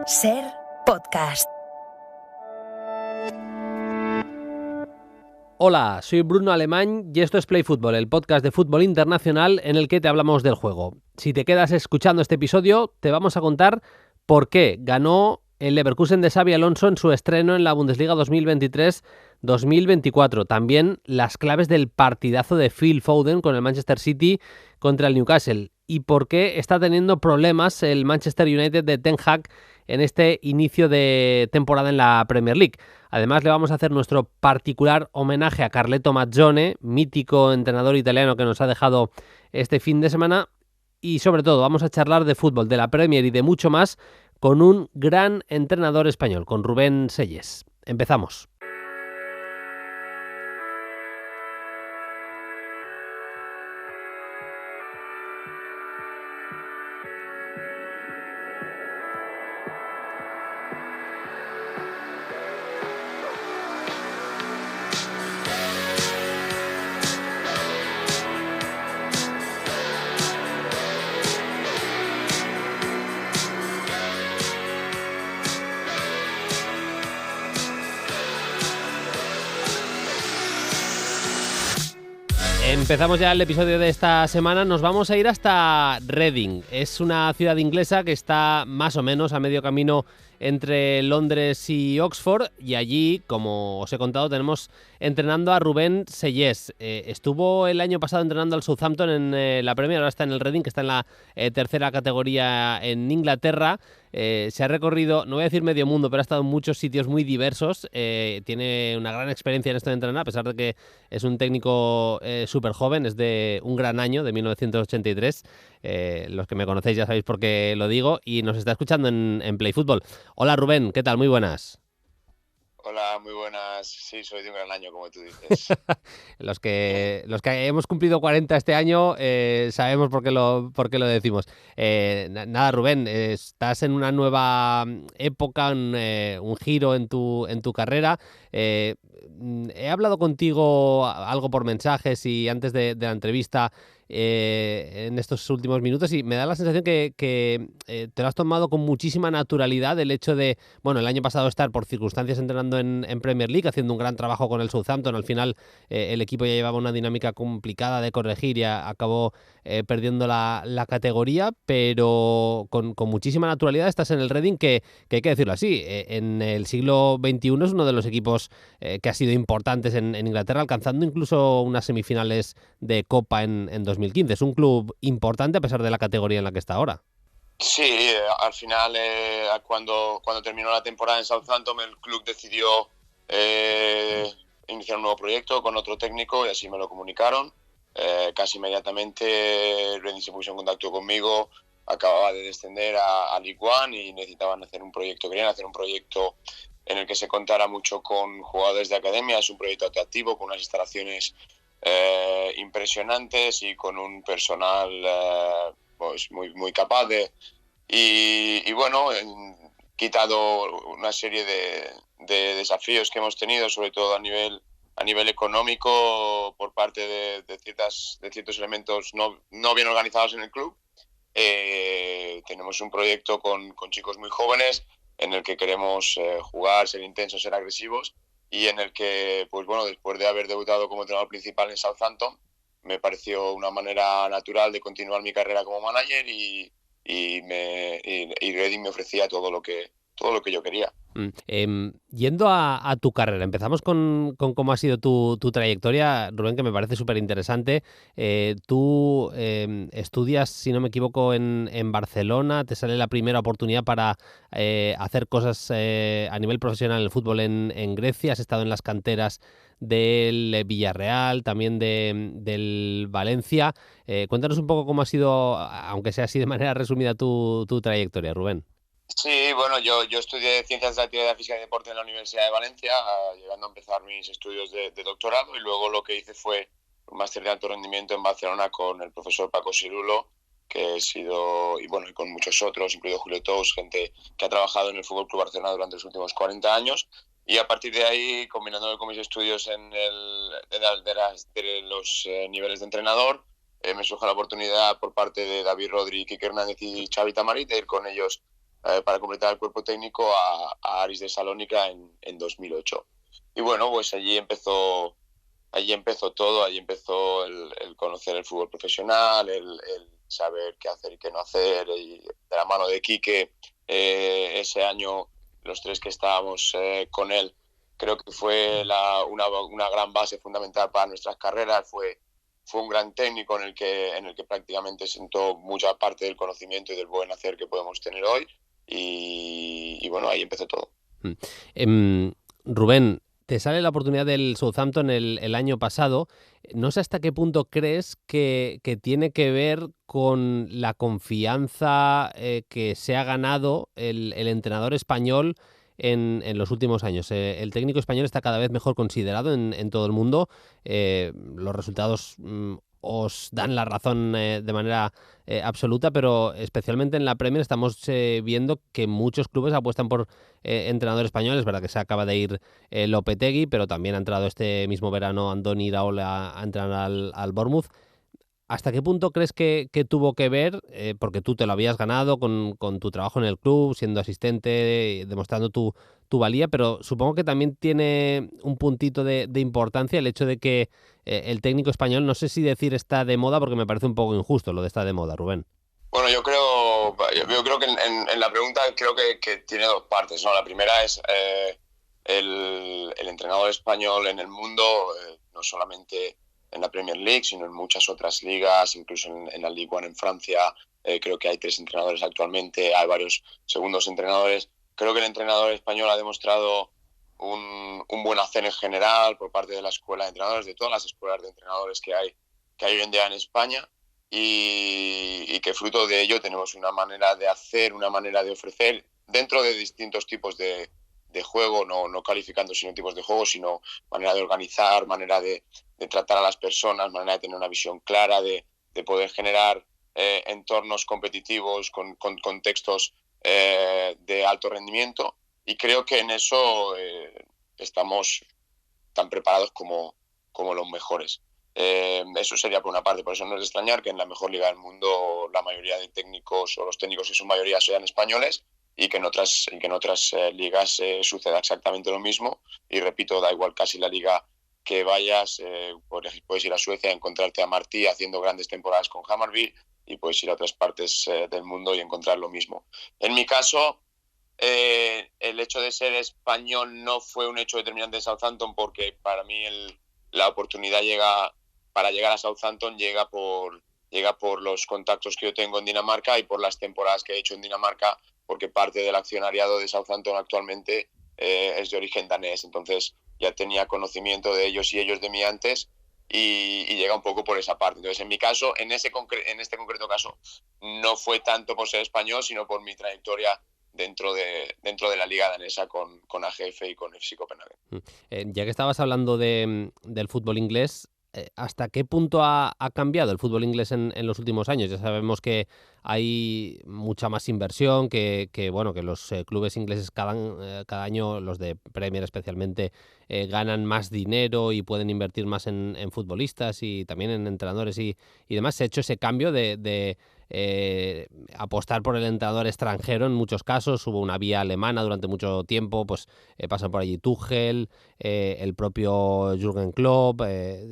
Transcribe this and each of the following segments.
SER Podcast. Hola, soy Bruno Alemán y esto es Play Fútbol, el podcast de fútbol internacional en el que te hablamos del juego. Si te quedas escuchando este episodio, te vamos a contar por qué ganó el Leverkusen de Xabi Alonso en su estreno en la Bundesliga 2023-2024. También las claves del partidazo de Phil Foden con el Manchester City contra el Newcastle. Y por qué está teniendo problemas el Manchester United de Ten Hag en este inicio de temporada en la Premier League. Además, le vamos a hacer nuestro particular homenaje a Carleto Mazzone, mítico entrenador italiano que nos ha dejado este fin de semana. Y sobre todo, vamos a charlar de fútbol, de la Premier y de mucho más con un gran entrenador español, con Rubén Selles. Empezamos. Empezamos ya el episodio de esta semana. Nos vamos a ir hasta Reading. Es una ciudad inglesa que está más o menos a medio camino entre Londres y Oxford, y allí, como os he contado, tenemos entrenando a Rubén Selles. Estuvo el año pasado entrenando al Southampton en la Premier, ahora está en el Reading, que está en la tercera categoría en Inglaterra. Se ha recorrido, no voy a decir medio mundo, pero ha estado en muchos sitios muy diversos. Tiene una gran experiencia en esto de entrenar, a pesar de que es un técnico súper joven, es de un gran año, de 1983. Los que me conocéis ya sabéis por qué lo digo, y nos está escuchando en Play Fútbol. Hola Rubén, ¿qué tal? Muy buenas. Hola, muy buenas. Sí, soy de un gran año, como tú dices. Los que hemos cumplido 40 este año sabemos por qué lo decimos. Nada, Rubén, estás en una nueva época, un giro en tu carrera. He hablado contigo algo por mensajes y antes de la entrevista en estos últimos minutos, y me da la sensación que te lo has tomado con muchísima naturalidad el hecho de, bueno, el año pasado estar por circunstancias entrenando en Premier League, haciendo un gran trabajo con el Southampton. Al final el equipo ya llevaba una dinámica complicada de corregir y acabó perdiendo la categoría, pero con muchísima naturalidad estás en el Reading, que hay que decirlo así, en el siglo XXI es uno de los equipos que ha sido importantes en Inglaterra, alcanzando incluso unas semifinales de Copa en 2015. Es un club importante a pesar de la categoría en la que está ahora. Sí, al final, cuando terminó la temporada en Southampton, el club decidió iniciar un nuevo proyecto con otro técnico, y así me lo comunicaron. Casi inmediatamente Reading se puso en contacto conmigo. Acababa de descender a League One y necesitaban hacer un proyecto. Querían hacer un proyecto en el que se contara mucho con jugadores de academia. Es un proyecto atractivo, con unas instalaciones impresionantes y con un personal pues muy capaz y bueno, quitado una serie de desafíos que hemos tenido, sobre todo a nivel económico, por parte de ciertos elementos no bien organizados en el club. Tenemos un proyecto con chicos muy jóvenes en el que queremos jugar, ser intensos, ser agresivos, y en el que, pues bueno, después de haber debutado como entrenador principal en Southampton, me pareció una manera natural de continuar mi carrera como manager, y Reading me ofrecía todo lo que yo quería. Yendo a tu carrera, empezamos con cómo ha sido tu trayectoria, Rubén, que me parece súper interesante. Tú estudias, si no me equivoco, en Barcelona, te sale la primera oportunidad para hacer cosas a nivel profesional en el fútbol en Grecia, has estado en las canteras del Villarreal, también del Valencia. Cuéntanos un poco cómo ha sido, aunque sea así de manera resumida, tu trayectoria, Rubén. Sí, bueno, yo estudié Ciencias de la Actividad Física y Deporte en la Universidad de Valencia, llegando a empezar mis estudios de doctorado, y luego lo que hice fue un máster de alto rendimiento en Barcelona con el profesor Paco Cirulo, que he sido, y con muchos otros, incluido Julio Tous, gente que ha trabajado en el Fútbol Club Barcelona durante los últimos 40 años. Y a partir de ahí, combinándolo con mis estudios de los niveles de entrenador, me surge la oportunidad por parte de David Rodri, Quique Hernández y Xavi Tamarit de ir con ellos para completar el cuerpo técnico a Aris de Salónica en 2008. Y bueno, pues allí empezó todo, allí empezó el conocer el fútbol profesional, el saber qué hacer y qué no hacer, y de la mano de Quique, ese año los tres que estábamos con él, creo que fue una gran base fundamental para nuestras carreras. Fue un gran técnico en el que prácticamente sentó mucha parte del conocimiento y del buen hacer que podemos tener hoy, y bueno, ahí empezó todo. Rubén, te sale la oportunidad del Southampton el año pasado. No sé hasta qué punto crees que tiene que ver con la confianza que se ha ganado el entrenador español en los últimos años. El técnico español está cada vez mejor considerado en todo el mundo. Los resultados os dan la razón de manera absoluta, pero especialmente en la Premier estamos viendo que muchos clubes apuestan por entrenadores españoles. Es verdad que se acaba de ir Lopetegui, pero también ha entrado este mismo verano Andoni Iraola a entrenar al Bournemouth. ¿Hasta qué punto crees que tuvo que ver, porque tú te lo habías ganado con tu trabajo en el club, siendo asistente, demostrando tu valía, pero supongo que también tiene un puntito de importancia el hecho de que el técnico español, no sé si decir está de moda, porque me parece un poco injusto lo de está de moda, Rubén? Bueno, yo creo que en la pregunta creo que tiene dos partes, ¿no? La primera es el entrenador español en el mundo, no solamente en la Premier League, sino en muchas otras ligas, incluso en la Ligue 1 en Francia. Creo que hay 3 entrenadores actualmente, hay varios segundos entrenadores. Creo que el entrenador español ha demostrado un buen hacer en general por parte de la escuela de entrenadores, de todas las escuelas de entrenadores que hay hoy en día en España, y que fruto de ello tenemos una manera de hacer, una manera de ofrecer dentro de distintos tipos de juego, no calificando sino tipos de juego, sino manera de organizar, manera de tratar a las personas, manera de tener una visión clara, de poder generar entornos competitivos con contextos de alto rendimiento, y creo que en eso estamos tan preparados como los mejores. Eso sería por una parte. Por eso no es de extrañar que en la mejor liga del mundo la mayoría de técnicos, o los técnicos en su mayoría, sean españoles, y que en otras ligas suceda exactamente lo mismo. Y repito, da igual casi la liga que vayas, puedes ir a Suecia y encontrarte a Martí haciendo grandes temporadas con Hammarby, y puedes ir a otras partes del mundo y encontrar lo mismo. En mi caso, el hecho de ser español no fue un hecho determinante en Southampton, porque para mí la oportunidad para llegar a Southampton llega por los contactos que yo tengo en Dinamarca y por las temporadas que he hecho en Dinamarca, porque parte del accionariado de Southampton actualmente es de origen danés. Entonces ya tenía conocimiento de ellos y ellos de mí antes, y llega un poco por esa parte. Entonces, en mi caso, en este concreto caso, no fue tanto por ser español, sino por mi trayectoria dentro de la liga danesa con AGF y con FC Copenhague. Ya que estabas hablando del fútbol inglés, ¿hasta qué punto ha cambiado el fútbol inglés en los últimos años? Ya sabemos que hay mucha más inversión, que los clubes ingleses cada año, los de Premier especialmente, ganan más dinero y pueden invertir más en futbolistas y también en entrenadores y demás. Se ha hecho ese cambio de apostar por el entrenador extranjero en muchos casos. Hubo una vía alemana durante mucho tiempo, pues pasan por allí Tuchel, el propio Jürgen Klopp.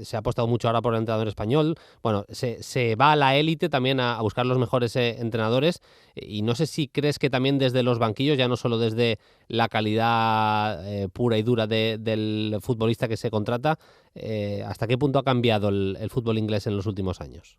Se ha apostado mucho ahora por el entrenador español. Bueno, se va a la élite también a buscar los mejores entrenadores, y no sé si crees que también desde los banquillos, ya no solo desde la calidad pura y dura del futbolista que se contrata, ¿hasta qué punto ha cambiado el fútbol inglés en los últimos años?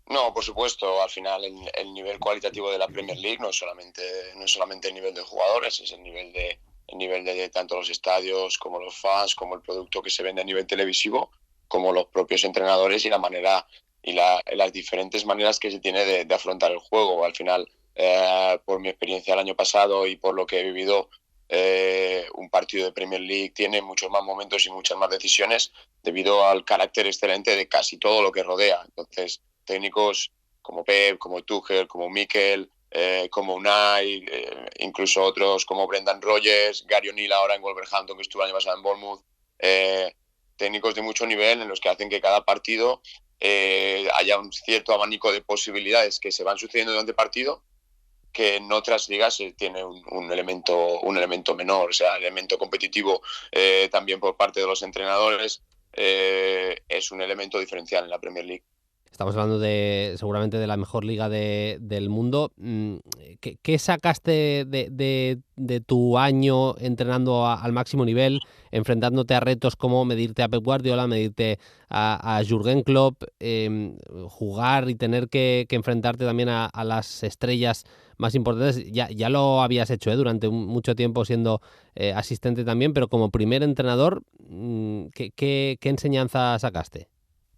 No, por supuesto. Al final el nivel cualitativo de la Premier League no es solamente el nivel de jugadores, es el nivel de tanto los estadios como los fans, como el producto que se vende a nivel televisivo, como los propios entrenadores y la manera y las diferentes maneras que se tiene de afrontar el juego. Al final, por mi experiencia el año pasado y por lo que he vivido, un partido de Premier League tiene muchos más momentos y muchas más decisiones debido al carácter excelente de casi todo lo que rodea. Entonces, técnicos como Pep, como Tuchel, como Mikel, como Unai, incluso otros como Brendan Rodgers, Gary O'Neill ahora en Wolverhampton, que estuvo el año pasado en Bournemouth, técnicos de mucho nivel en los que hacen que cada partido haya un cierto abanico de posibilidades que se van sucediendo durante el partido, que en otras ligas tiene un elemento menor. O sea, el elemento competitivo también por parte de los entrenadores es un elemento diferencial en la Premier League. Estamos hablando seguramente de la mejor liga del mundo. ¿Qué sacaste de tu año entrenando al máximo nivel, enfrentándote a retos como medirte a Pep Guardiola, medirte a Jürgen Klopp, jugar y tener que enfrentarte también a las estrellas más importantes? Ya lo habías hecho durante mucho tiempo siendo asistente también, pero como primer entrenador, ¿qué enseñanza sacaste?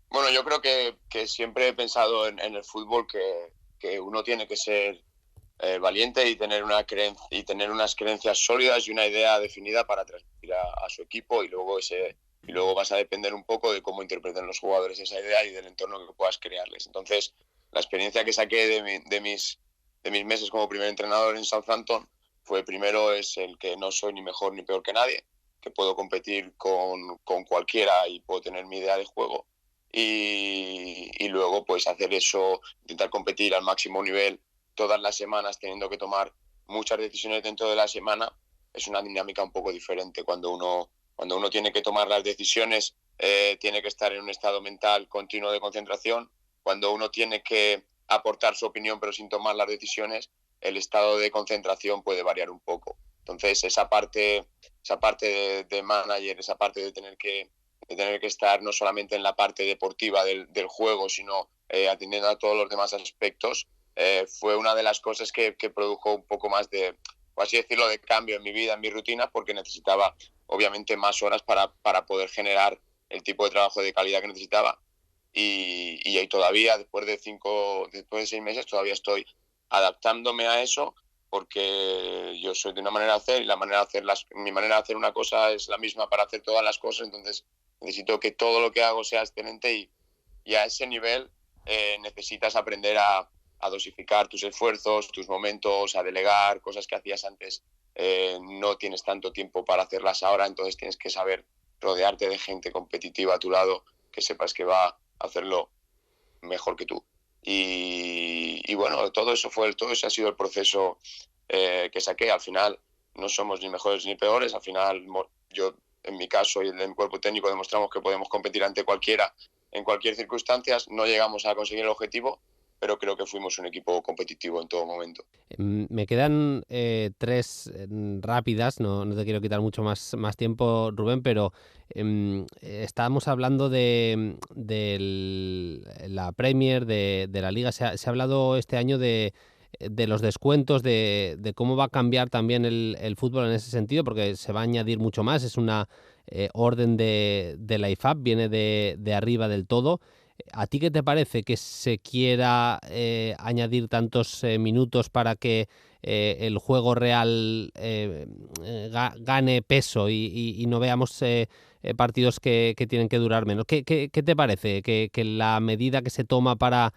Bueno, yo creo que siempre he pensado en el fútbol que uno tiene que ser valiente y tener unas creencias sólidas y una idea definida para transmitir a su equipo, y luego vas a depender un poco de cómo interpreten los jugadores esa idea y del entorno que puedas crearles. Entonces, la experiencia que saqué de mis meses como primer entrenador en Southampton fue, primero, es el que no soy ni mejor ni peor que nadie, que puedo competir con cualquiera y puedo tener mi idea de juego. Y luego, pues, hacer eso, intentar competir al máximo nivel todas las semanas, teniendo que tomar muchas decisiones dentro de la semana, es una dinámica un poco diferente. Cuando uno tiene que tomar las decisiones, tiene que estar en un estado mental continuo de concentración. Cuando uno tiene que aportar su opinión pero sin tomar las decisiones, el estado de concentración puede variar un poco. Entonces, esa parte de manager, esa parte de tener que estar no solamente en la parte deportiva del juego, sino atendiendo a todos los demás aspectos, fue una de las cosas que produjo un poco más de, por así decirlo, de cambio en mi vida, en mi rutina, porque necesitaba obviamente más horas para poder generar el tipo de trabajo de calidad que necesitaba. Y ahí todavía, después de 6 meses, todavía estoy adaptándome a eso, porque yo soy de una manera de hacer y mi manera de hacer una cosa es la misma para hacer todas las cosas. Entonces necesito que todo lo que hago sea excelente, y a ese nivel necesitas aprender a dosificar tus esfuerzos, tus momentos, a delegar cosas que hacías antes. No tienes tanto tiempo para hacerlas ahora, entonces tienes que saber rodearte de gente competitiva a tu lado, que sepas que va a hacerlo mejor que tú. Y bueno, todo ese ha sido el proceso que saqué. Al final no somos ni mejores ni peores. Al final, yo, en mi caso y en mi cuerpo técnico, demostramos que podemos competir ante cualquiera en cualquier circunstancia. No llegamos a conseguir el objetivo, pero creo que fuimos un equipo competitivo en todo momento. Me quedan tres rápidas, no te quiero quitar mucho más tiempo, Rubén, pero estábamos hablando de la Premier, de la Liga. Se ha hablado este año de los descuentos, de cómo va a cambiar también el fútbol en ese sentido, porque se va a añadir mucho más. Es una orden de la IFAB, viene de arriba del todo. ¿A ti qué te parece que se quiera añadir tantos minutos para que el juego real gane peso y no veamos partidos que tienen que durar menos? ¿Qué te parece? ¿Que la medida que se toma para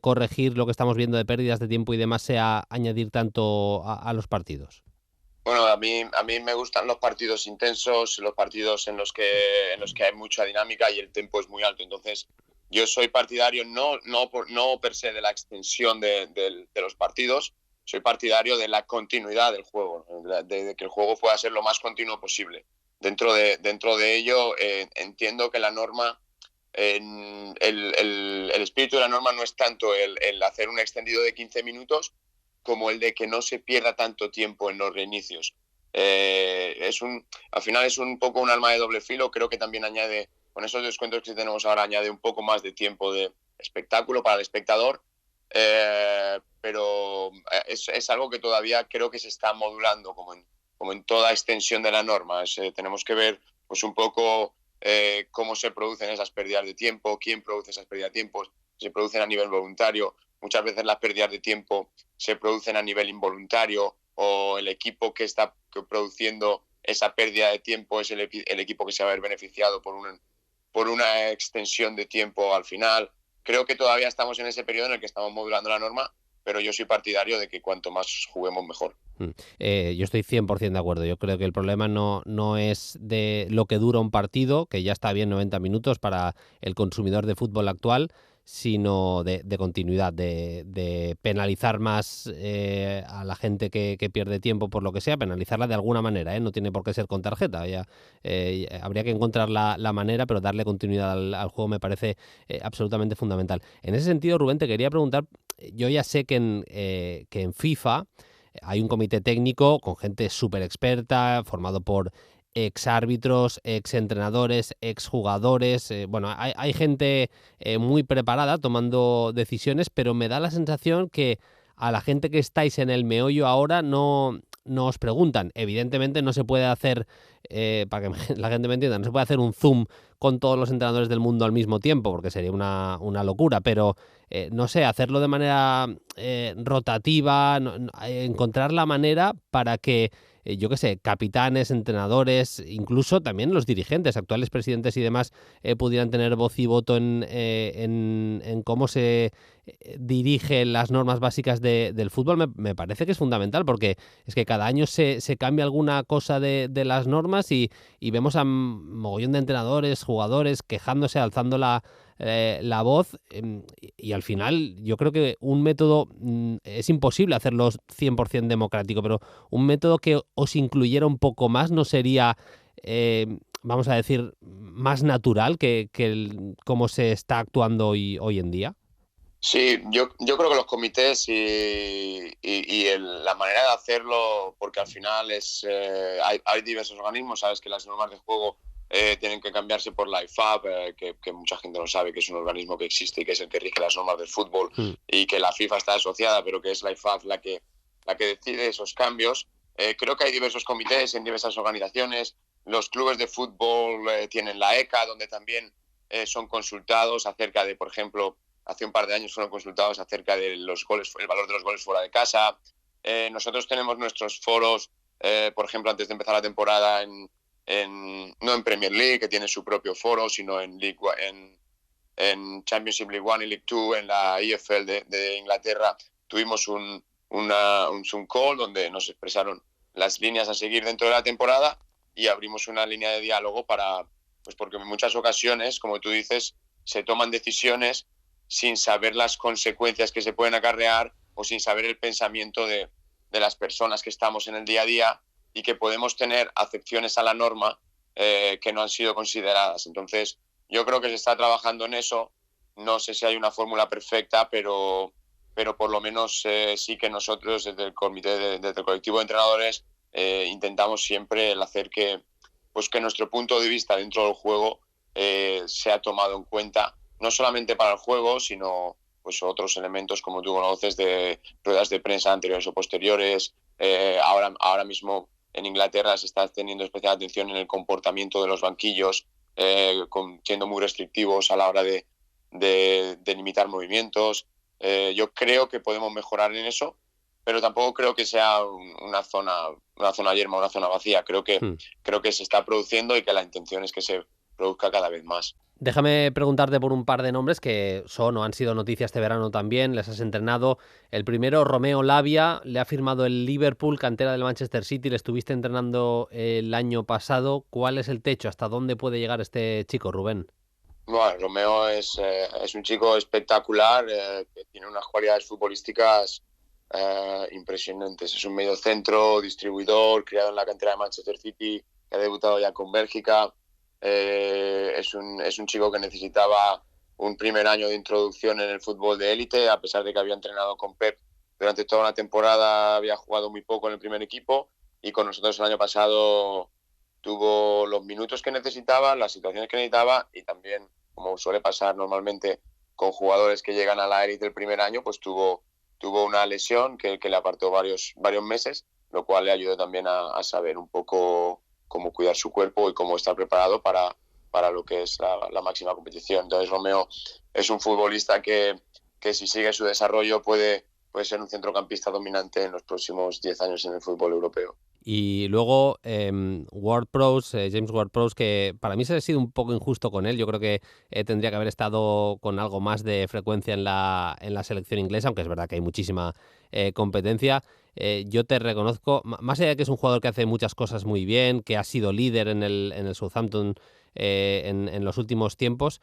corregir lo que estamos viendo de pérdidas de tiempo y demás sea añadir tanto a los partidos? Bueno, a mí me gustan los partidos intensos, los partidos en los que hay mucha dinámica y el tempo es muy alto. Entonces, yo soy partidario no per se de la extensión de los partidos, soy partidario de la continuidad del juego, de que el juego pueda ser lo más continuo posible. Dentro de ello, entiendo que la norma, el espíritu de la norma no es tanto el hacer un extendido de 15 minutos como el de que no se pierda tanto tiempo en los reinicios. Al final es un poco un arma de doble filo. Creo que también añade, con esos descuentos que tenemos ahora, añade un poco más de tiempo de espectáculo para el espectador, pero es algo que todavía creo que se está modulando como en toda extensión de la norma. Tenemos que ver pues un poco cómo se producen esas pérdidas de tiempo, quién produce esas pérdidas de tiempo, se producen a nivel voluntario. Muchas veces las pérdidas de tiempo se producen a nivel involuntario, o el equipo que está produciendo esa pérdida de tiempo es el equipo que se va a ver beneficiado por una extensión de tiempo al final. Creo que todavía estamos en ese periodo en el que estamos modulando la norma, pero yo soy partidario de que cuanto más juguemos, mejor. Yo estoy 100% de acuerdo. Yo creo que el problema no es de lo que dura un partido, que ya está bien 90 minutos para el consumidor de fútbol actual, sino de continuidad, de penalizar más a la gente que pierde tiempo por lo que sea, penalizarla de alguna manera, no tiene por qué ser con tarjeta, habría que encontrar la manera, pero darle continuidad al juego me parece absolutamente fundamental. En ese sentido, Rubén, te quería preguntar, yo ya sé que en FIFA hay un comité técnico con gente súper experta, formado por ex árbitros, ex entrenadores, ex jugadores. Bueno, hay gente muy preparada tomando decisiones, pero me da la sensación que a la gente que estáis en el meollo ahora no os preguntan. Evidentemente no se puede hacer, para que la gente me entienda, no se puede hacer un Zoom con todos los entrenadores del mundo al mismo tiempo, porque sería una locura, pero no sé, hacerlo de manera rotativa, encontrar la manera para que yo qué sé, capitanes, entrenadores, incluso también los dirigentes, actuales presidentes y demás, pudieran tener voz y voto en cómo se dirigen las normas básicas del fútbol, me parece que es fundamental, porque es que cada año se cambia alguna cosa de las normas y vemos a mogollón de entrenadores, jugadores quejándose, alzando la voz, y al final yo creo que un método, es imposible hacerlo 100% democrático, pero un método que os incluyera un poco más no sería, vamos a decir, más natural que cómo se está actuando hoy en día. Sí, yo creo que los comités la manera de hacerlo, porque al final hay diversos organismos, sabes que las normas de juego tienen que cambiarse por la IFAB, que mucha gente no sabe que es un organismo que existe y que es el que rige las normas del fútbol, y que la FIFA está asociada, pero que es la IFAB la que decide esos cambios. Creo que hay diversos comités en diversas organizaciones. Los clubes de fútbol tienen la ECA, donde también son consultados acerca de, por ejemplo, hace un par de años fueron consultados acerca de los goles, el valor de los goles fuera de casa. Nosotros tenemos nuestros foros, por ejemplo, antes de empezar la temporada, no en Premier League, que tiene su propio foro, sino en Championship League 1 y League 2, en la EFL de Inglaterra. Tuvimos un Zoom call donde nos expresaron las líneas a seguir dentro de la temporada y abrimos una línea de diálogo porque en muchas ocasiones, como tú dices, se toman decisiones sin saber las consecuencias que se pueden acarrear o sin saber el pensamiento de las personas que estamos en el día a día y que podemos tener acepciones a la norma que no han sido consideradas. Entonces, yo creo que se está trabajando en eso. No sé si hay una fórmula perfecta, pero por lo menos sí que nosotros desde el comité, desde el colectivo de entrenadores, intentamos siempre el hacer que nuestro punto de vista dentro del juego sea tomado en cuenta, no solamente para el juego, sino pues otros elementos, como tú conoces, de ruedas de prensa anteriores o posteriores. Ahora mismo en Inglaterra se está teniendo especial atención en el comportamiento de los banquillos, siendo muy restrictivos a la hora de limitar movimientos. Yo creo que podemos mejorar en eso, pero tampoco creo que sea una zona yerma, una zona vacía. Creo que se está produciendo y que la intención es que se produzca cada vez más. Déjame preguntarte por un par de nombres que son o han sido noticia este verano también, les has entrenado. El primero, Romeo Lavia, le ha firmado el Liverpool, cantera del Manchester City, le estuviste entrenando el año pasado. ¿Cuál es el techo? ¿Hasta dónde puede llegar este chico, Rubén? Bueno, Romeo es un chico espectacular, que tiene unas cualidades futbolísticas impresionantes. Es un mediocentro, distribuidor, criado en la cantera de Manchester City, que ha debutado ya con Bélgica. Es un chico que necesitaba un primer año de introducción en el fútbol de élite, a pesar de que había entrenado con Pep durante toda una temporada, había jugado muy poco en el primer equipo y con nosotros el año pasado tuvo los minutos que necesitaba, las situaciones que necesitaba y también, como suele pasar normalmente con jugadores que llegan a la élite el primer año, pues tuvo una lesión que le apartó varios meses, lo cual le ayudó también a saber un poco cómo cuidar su cuerpo y cómo estar preparado para lo que es la máxima competición. Entonces Romeo es un futbolista que si sigue su desarrollo puede ser un centrocampista dominante en los próximos 10 años en el fútbol europeo. Y luego Ward-Prowse, James Ward-Prowse, que para mí se ha sido un poco injusto con él. Yo creo que tendría que haber estado con algo más de frecuencia en la selección inglesa, aunque es verdad que hay muchísima competencia. Yo te reconozco, más allá de que es un jugador que hace muchas cosas muy bien, que ha sido líder en el Southampton en los últimos tiempos,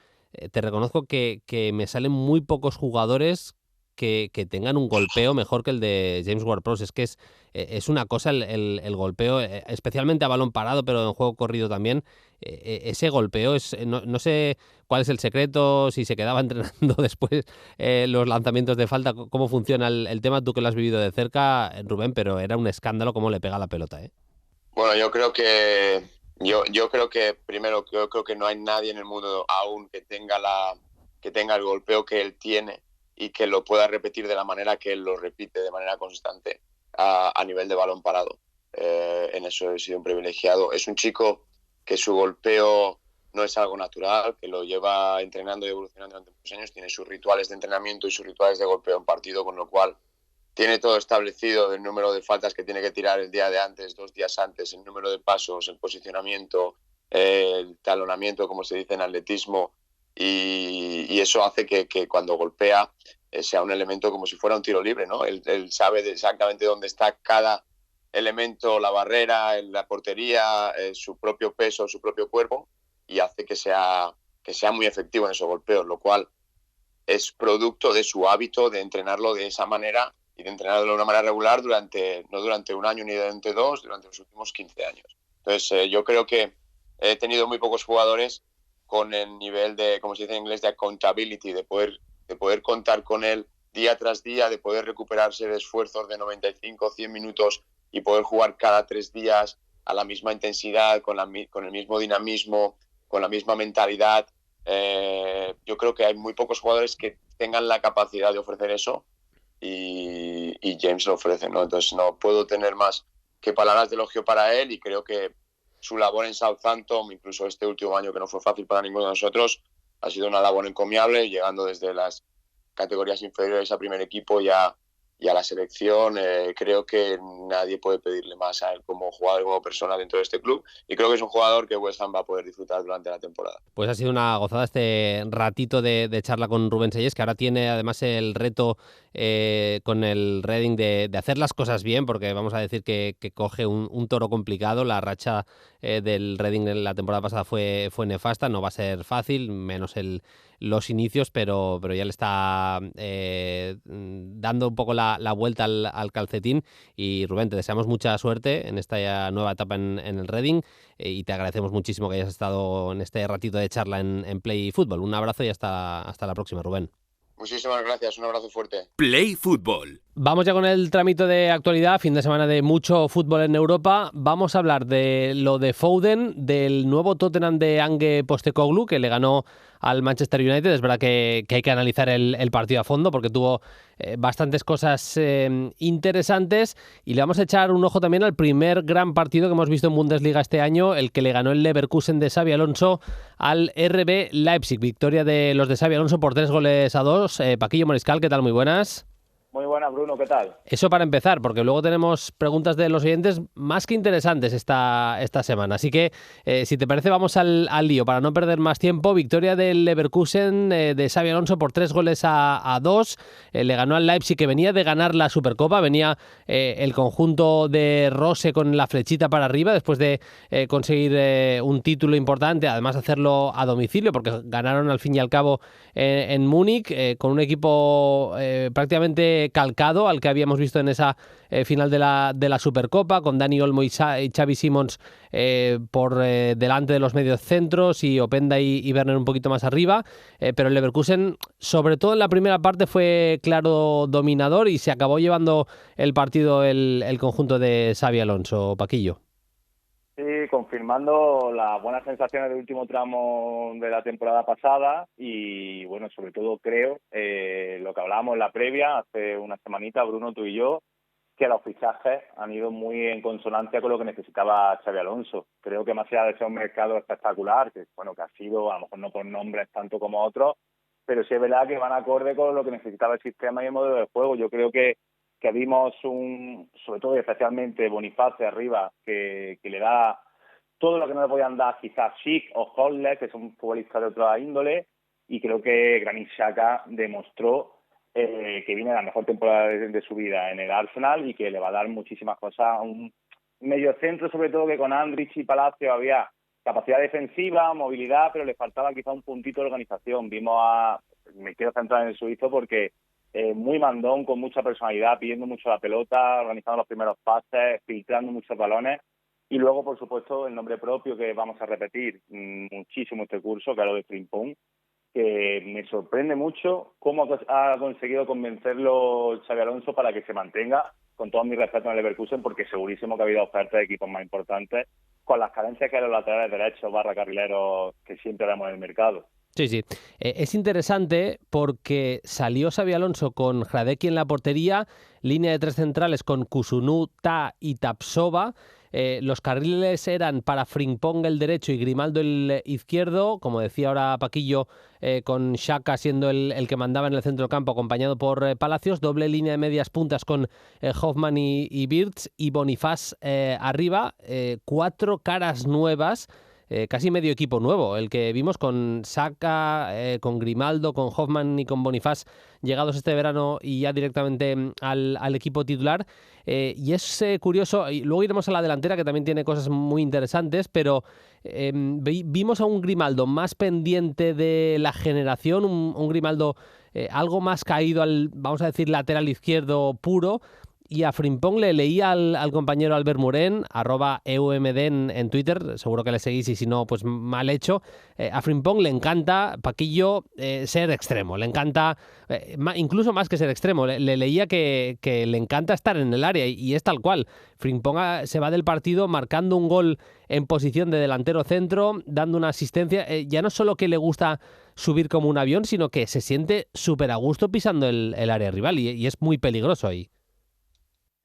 te reconozco que me salen muy pocos jugadores que tengan un golpeo mejor que el de James Ward-Prowse. Es que es una cosa el golpeo, especialmente a balón parado, pero en juego corrido también. Ese golpeo no sé cuál es el secreto, si se quedaba entrenando después los lanzamientos de falta, cómo funciona el tema, tú que lo has vivido de cerca, Rubén, pero era un escándalo cómo le pega la pelota, ¿eh? Bueno, yo creo que primero yo creo que no hay nadie en el mundo aún que tenga el golpeo que él tiene y que lo pueda repetir de la manera que él lo repite de manera constante a nivel de balón parado. En eso he sido un privilegiado. Es un chico que su golpeo no es algo natural, que lo lleva entrenando y evolucionando durante muchos años, tiene sus rituales de entrenamiento y sus rituales de golpeo en partido, con lo cual tiene todo establecido, el número de faltas que tiene que tirar el día de antes, 2 días antes, el número de pasos, el posicionamiento, el talonamiento, como se dice en atletismo, y eso hace que cuando golpea sea un elemento como si fuera un tiro libre, ¿no? Él sabe exactamente dónde está cada elemento, la barrera, la portería, su propio peso, su propio cuerpo, y hace que sea muy efectivo en esos golpeos, lo cual es producto de su hábito de entrenarlo de esa manera y de entrenarlo de una manera regular no durante un año ni durante 2, durante los últimos 15 años. Entonces, yo creo que he tenido muy pocos jugadores con el nivel de, como se dice en inglés, de accountability, de poder contar con él día tras día, de poder recuperarse de esfuerzos de 95, 100 minutos y poder jugar cada 3 días a la misma intensidad, con el mismo dinamismo, con la misma mentalidad. Yo creo que hay muy pocos jugadores que tengan la capacidad de ofrecer eso y James lo ofrece, ¿no? Entonces no puedo tener más que palabras de elogio para él, y creo que su labor en Southampton, incluso este último año que no fue fácil para ninguno de nosotros, ha sido una labor encomiable, llegando desde las categorías inferiores a primer equipo y a la selección. Creo que nadie puede pedirle más a él como jugador y como persona dentro de este club, y creo que es un jugador que West Ham va a poder disfrutar durante la temporada. Pues ha sido una gozada este ratito de charla con Rubén Sellés, que ahora tiene además el reto con el Reading de hacer las cosas bien, porque vamos a decir que coge un toro complicado. La racha del Reading en la temporada pasada fue nefasta, no va a ser fácil, menos los inicios, pero ya le está dando un poco la vuelta al calcetín. Y Rubén, te deseamos mucha suerte en esta nueva etapa en el Reading, y te agradecemos muchísimo que hayas estado en este ratito de charla en Play Fútbol. Un abrazo y hasta la próxima, Rubén. Muchísimas gracias, un abrazo fuerte. Play Fútbol. Vamos ya con el trámite de actualidad, fin de semana de mucho fútbol en Europa. Vamos a hablar de lo de Foden, del nuevo Tottenham de Ange Postecoglou, que le ganó al Manchester United. Es verdad que hay que analizar el partido a fondo porque tuvo bastantes cosas interesantes, y le vamos a echar un ojo también al primer gran partido que hemos visto en Bundesliga este año, el que le ganó el Leverkusen de Xabi Alonso al RB Leipzig. Victoria de los de Xabi Alonso por 3-2. Paquillo Mariscal, ¿qué tal? Muy buenas. Muy buena, Bruno, ¿qué tal? Eso para empezar, porque luego tenemos preguntas de los oyentes más que interesantes esta semana. Así que, si te parece, vamos al lío para no perder más tiempo. Victoria del Leverkusen de Xabi Alonso por 3-2. Le ganó al Leipzig, que venía de ganar la Supercopa. Venía el conjunto de Rose con la flechita para arriba después de conseguir un título importante. Además, hacerlo a domicilio, porque ganaron al fin y al cabo en Múnich, con un equipo prácticamente calcado al que habíamos visto en esa final de la Supercopa, con Dani Olmo y Xavi Simons por delante de los medios centros, y Openda y Werner un poquito más arriba, pero el Leverkusen, sobre todo en la primera parte, fue claro dominador y se acabó llevando el partido el conjunto de Xabi Alonso. Paquillo. Sí, confirmando las buenas sensaciones del último tramo de la temporada pasada, y bueno, sobre todo creo, lo que hablábamos en la previa hace una semanita, Bruno, tú y yo, que los fichajes han ido muy en consonancia con lo que necesitaba Xabi Alonso. Creo que más allá de ser un mercado espectacular, que bueno, que ha sido, a lo mejor no por nombres tanto como otros, pero sí es verdad que van acorde con lo que necesitaba el sistema y el modelo de juego. Yo creo que vimos sobre todo y especialmente Boniface arriba, que le da todo lo que no le podían dar quizás Schick o Holdler, que son futbolistas de otra índole, y creo que Granit Xhaka demostró que viene la mejor temporada de su vida en el Arsenal, y que le va a dar muchísimas cosas a un mediocentro, sobre todo que con Andrich y Palacio había capacidad defensiva, movilidad, pero le faltaba quizá un puntito de organización. Me quiero centrar en el suizo porque muy mandón, con mucha personalidad, pidiendo mucho la pelota, organizando los primeros pases, filtrando muchos balones. Y luego, por supuesto, el nombre propio que vamos a repetir muchísimo este curso, que es lo de Frimpong, que me sorprende mucho cómo ha conseguido convencerlo Xabi Alonso para que se mantenga, con todo mi respeto en el Leverkusen, porque segurísimo que ha habido ofertas de equipos más importantes, con las carencias que hay en los laterales derechos / carrileros que siempre vemos en el mercado. Sí, sí. Es interesante porque salió Xabi Alonso con Hradecki en la portería, línea de 3 centrales con Kusunu, Ta y Tapsova. Los carriles eran para Frimpong el derecho y Grimaldo el izquierdo, como decía ahora Paquillo, con Xhaka siendo el que mandaba en el centro del campo, acompañado por Palacios. Doble línea de medias puntas con Hoffman y Wirtz, y Bonifaz arriba. 4 caras nuevas. Casi medio equipo nuevo, el que vimos con Saka, con Grimaldo, con Hoffman y con Bonifaz llegados este verano y ya directamente al equipo titular. Y es curioso, y luego iremos a la delantera que también tiene cosas muy interesantes, pero vimos a un Grimaldo más pendiente de la generación, un Grimaldo algo más caído al, vamos a decir, lateral izquierdo puro. Y a Frimpong le leía al compañero Albert Muren, @EUMD en Twitter, seguro que le seguís y si no, pues mal hecho. A Frimpong le encanta, Paquillo, ser extremo, le encanta, incluso más que ser extremo, le leía que le encanta estar en el área y es tal cual. Frimpong se va del partido marcando un gol en posición de delantero centro, dando una asistencia, ya no solo que le gusta subir como un avión, sino que se siente súper a gusto pisando el área rival y es muy peligroso ahí.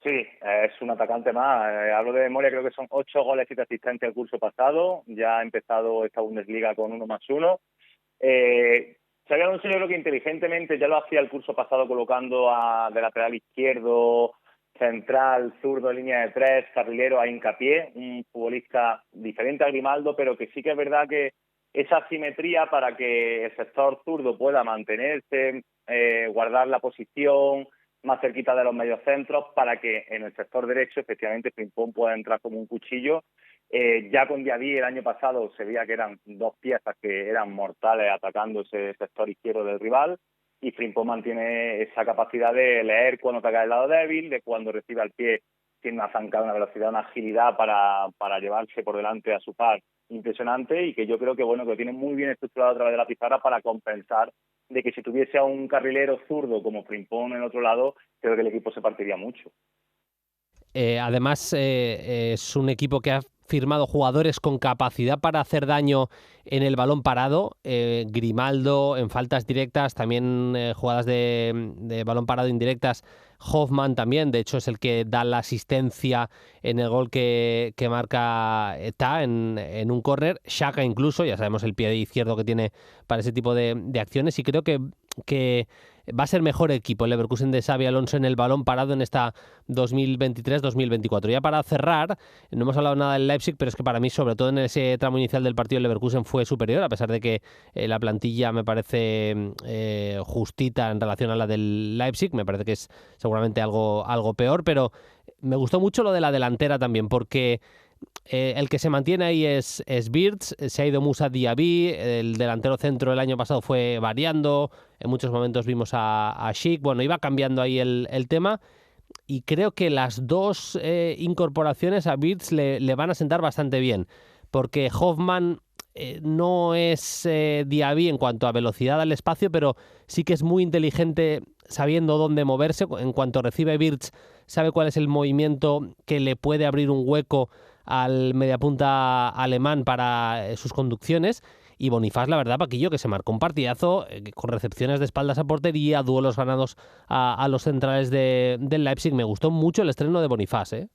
Sí, es un atacante más. Hablo de memoria, creo que son 8 goles y 3 asistencias el curso pasado. Ya ha empezado esta Bundesliga con 1+1. Xabi Alonso, yo creo que inteligentemente ya lo hacía el curso pasado colocando de lateral izquierdo, central, zurdo, línea de 3, carrilero a hincapié. Un futbolista diferente a Grimaldo, pero que sí que es verdad que esa simetría para que el sector zurdo pueda mantenerse, guardar la posición más cerquita de los mediocentros, para que en el sector derecho efectivamente Frimpong pueda entrar como un cuchillo. Ya con Diaby el año pasado se veía que eran 2 piezas que eran mortales atacando ese sector izquierdo del rival, y Frimpong mantiene esa capacidad de leer cuando ataca el lado débil, de cuando recibe al pie, tiene una zancada, una velocidad, una agilidad para llevarse por delante a su par impresionante, y que yo creo que bueno, que lo tiene muy bien estructurado a través de la pizarra para compensar de que si tuviese a un carrilero zurdo como Frimpong en el otro lado, creo que el equipo se partiría mucho. Además, es un equipo que ha firmado jugadores con capacidad para hacer daño en el balón parado. Grimaldo en faltas directas, también jugadas de balón parado indirectas. Hoffman también, de hecho es el que da la asistencia en el gol que marca Ta en un córner. Xhaka incluso, ya sabemos el pie izquierdo que tiene para ese tipo de acciones, y creo que va a ser mejor equipo el Leverkusen de Xabi Alonso en el balón parado en esta 2023-2024. Ya para cerrar, no hemos hablado nada del Leipzig, pero es que para mí, sobre todo en ese tramo inicial del partido, el Leverkusen fue superior, a pesar de que la plantilla me parece justita en relación a la del Leipzig. Me parece que es seguramente algo peor, pero me gustó mucho lo de la delantera también, porque el que se mantiene ahí es Wirtz, se ha ido Moussa Diaby, el delantero centro el año pasado fue variando, en muchos momentos vimos a Schick, bueno, iba cambiando ahí el tema, y creo que las dos incorporaciones a Wirtz le van a sentar bastante bien, porque Hoffman no es Diaby en cuanto a velocidad al espacio, pero sí que es muy inteligente sabiendo dónde moverse. En cuanto recibe Wirtz, sabe cuál es el movimiento que le puede abrir un hueco al mediapunta alemán para sus conducciones. Y Bonifaz, la verdad, Paquillo, que se marcó un partidazo con recepciones de espaldas a portería, duelos ganados a los centrales del Leipzig. Me gustó mucho el estreno de Bonifaz, ¿eh?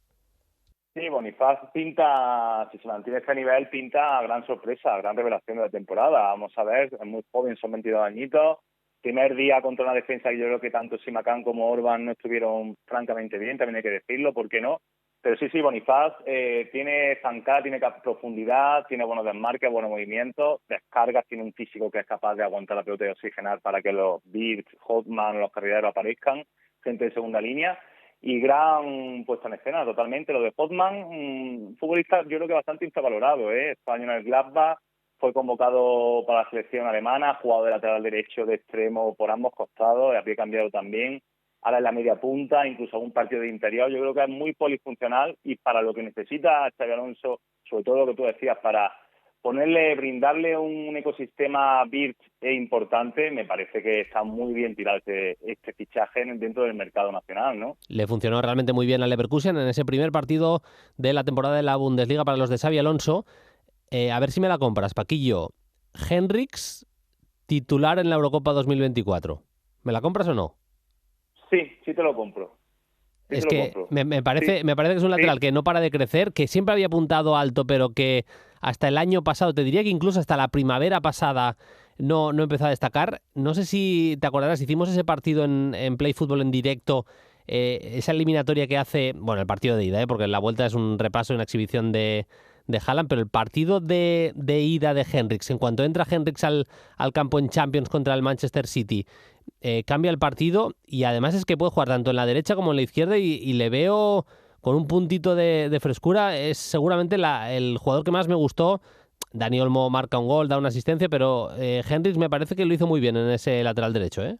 Sí, Bonifaz pinta, si se mantiene este nivel, pinta gran sorpresa, gran revelación de la temporada. Vamos a ver, es muy joven, son 22 añitos. Primer día contra una defensa que yo creo que tanto Simakan como Orban no estuvieron francamente bien, también hay que decirlo, ¿por qué no? Pero sí, Bonifaz tiene zancada, tiene profundidad, tiene buenos desmarques, buenos movimientos, descargas, tiene un físico que es capaz de aguantar la pelota y oxigenar para que los Wirtz, Hoffman o los carrileros aparezcan, gente de segunda línea. y gran puesta en escena totalmente. Lo de Hotman, un futbolista yo creo que bastante infravalorado, este año en el Gladbach, fue convocado para la selección alemana, ha jugado de lateral derecho, de extremo por ambos costados, había cambiado también, ahora en la media punta, incluso algún partido de interior. Yo creo que es muy polifuncional y para lo que necesita Xabi Alonso, sobre todo lo que tú decías, para brindarle un ecosistema Birch importante, me parece que está muy bien tirado este fichaje dentro del mercado nacional, ¿no? Le funcionó realmente muy bien al Leverkusen en ese primer partido de la temporada de la Bundesliga para los de Xabi Alonso. A ver si me la compras, Paquillo. Henrichs, titular en la Eurocopa 2024. ¿Me la compras o no? Sí te lo compro. Es que me parece que es un lateral que no para de crecer, que siempre había apuntado alto, pero que hasta el año pasado, te diría que incluso hasta la primavera pasada, no empezó a destacar. No sé si te acordarás, hicimos ese partido en Play Fútbol en directo, esa eliminatoria que hace, bueno, el partido de ida, porque la vuelta es un repaso y una exhibición de Haaland, pero el partido de ida de Henrichs, en cuanto entra Henrichs al campo en Champions contra el Manchester City, cambia el partido y además es que puede jugar tanto en la derecha como en la izquierda y le veo con un puntito de frescura. Es seguramente el jugador que más me gustó. Dani Olmo marca un gol, da una asistencia, pero Henrichs me parece que lo hizo muy bien en ese lateral derecho, ¿eh?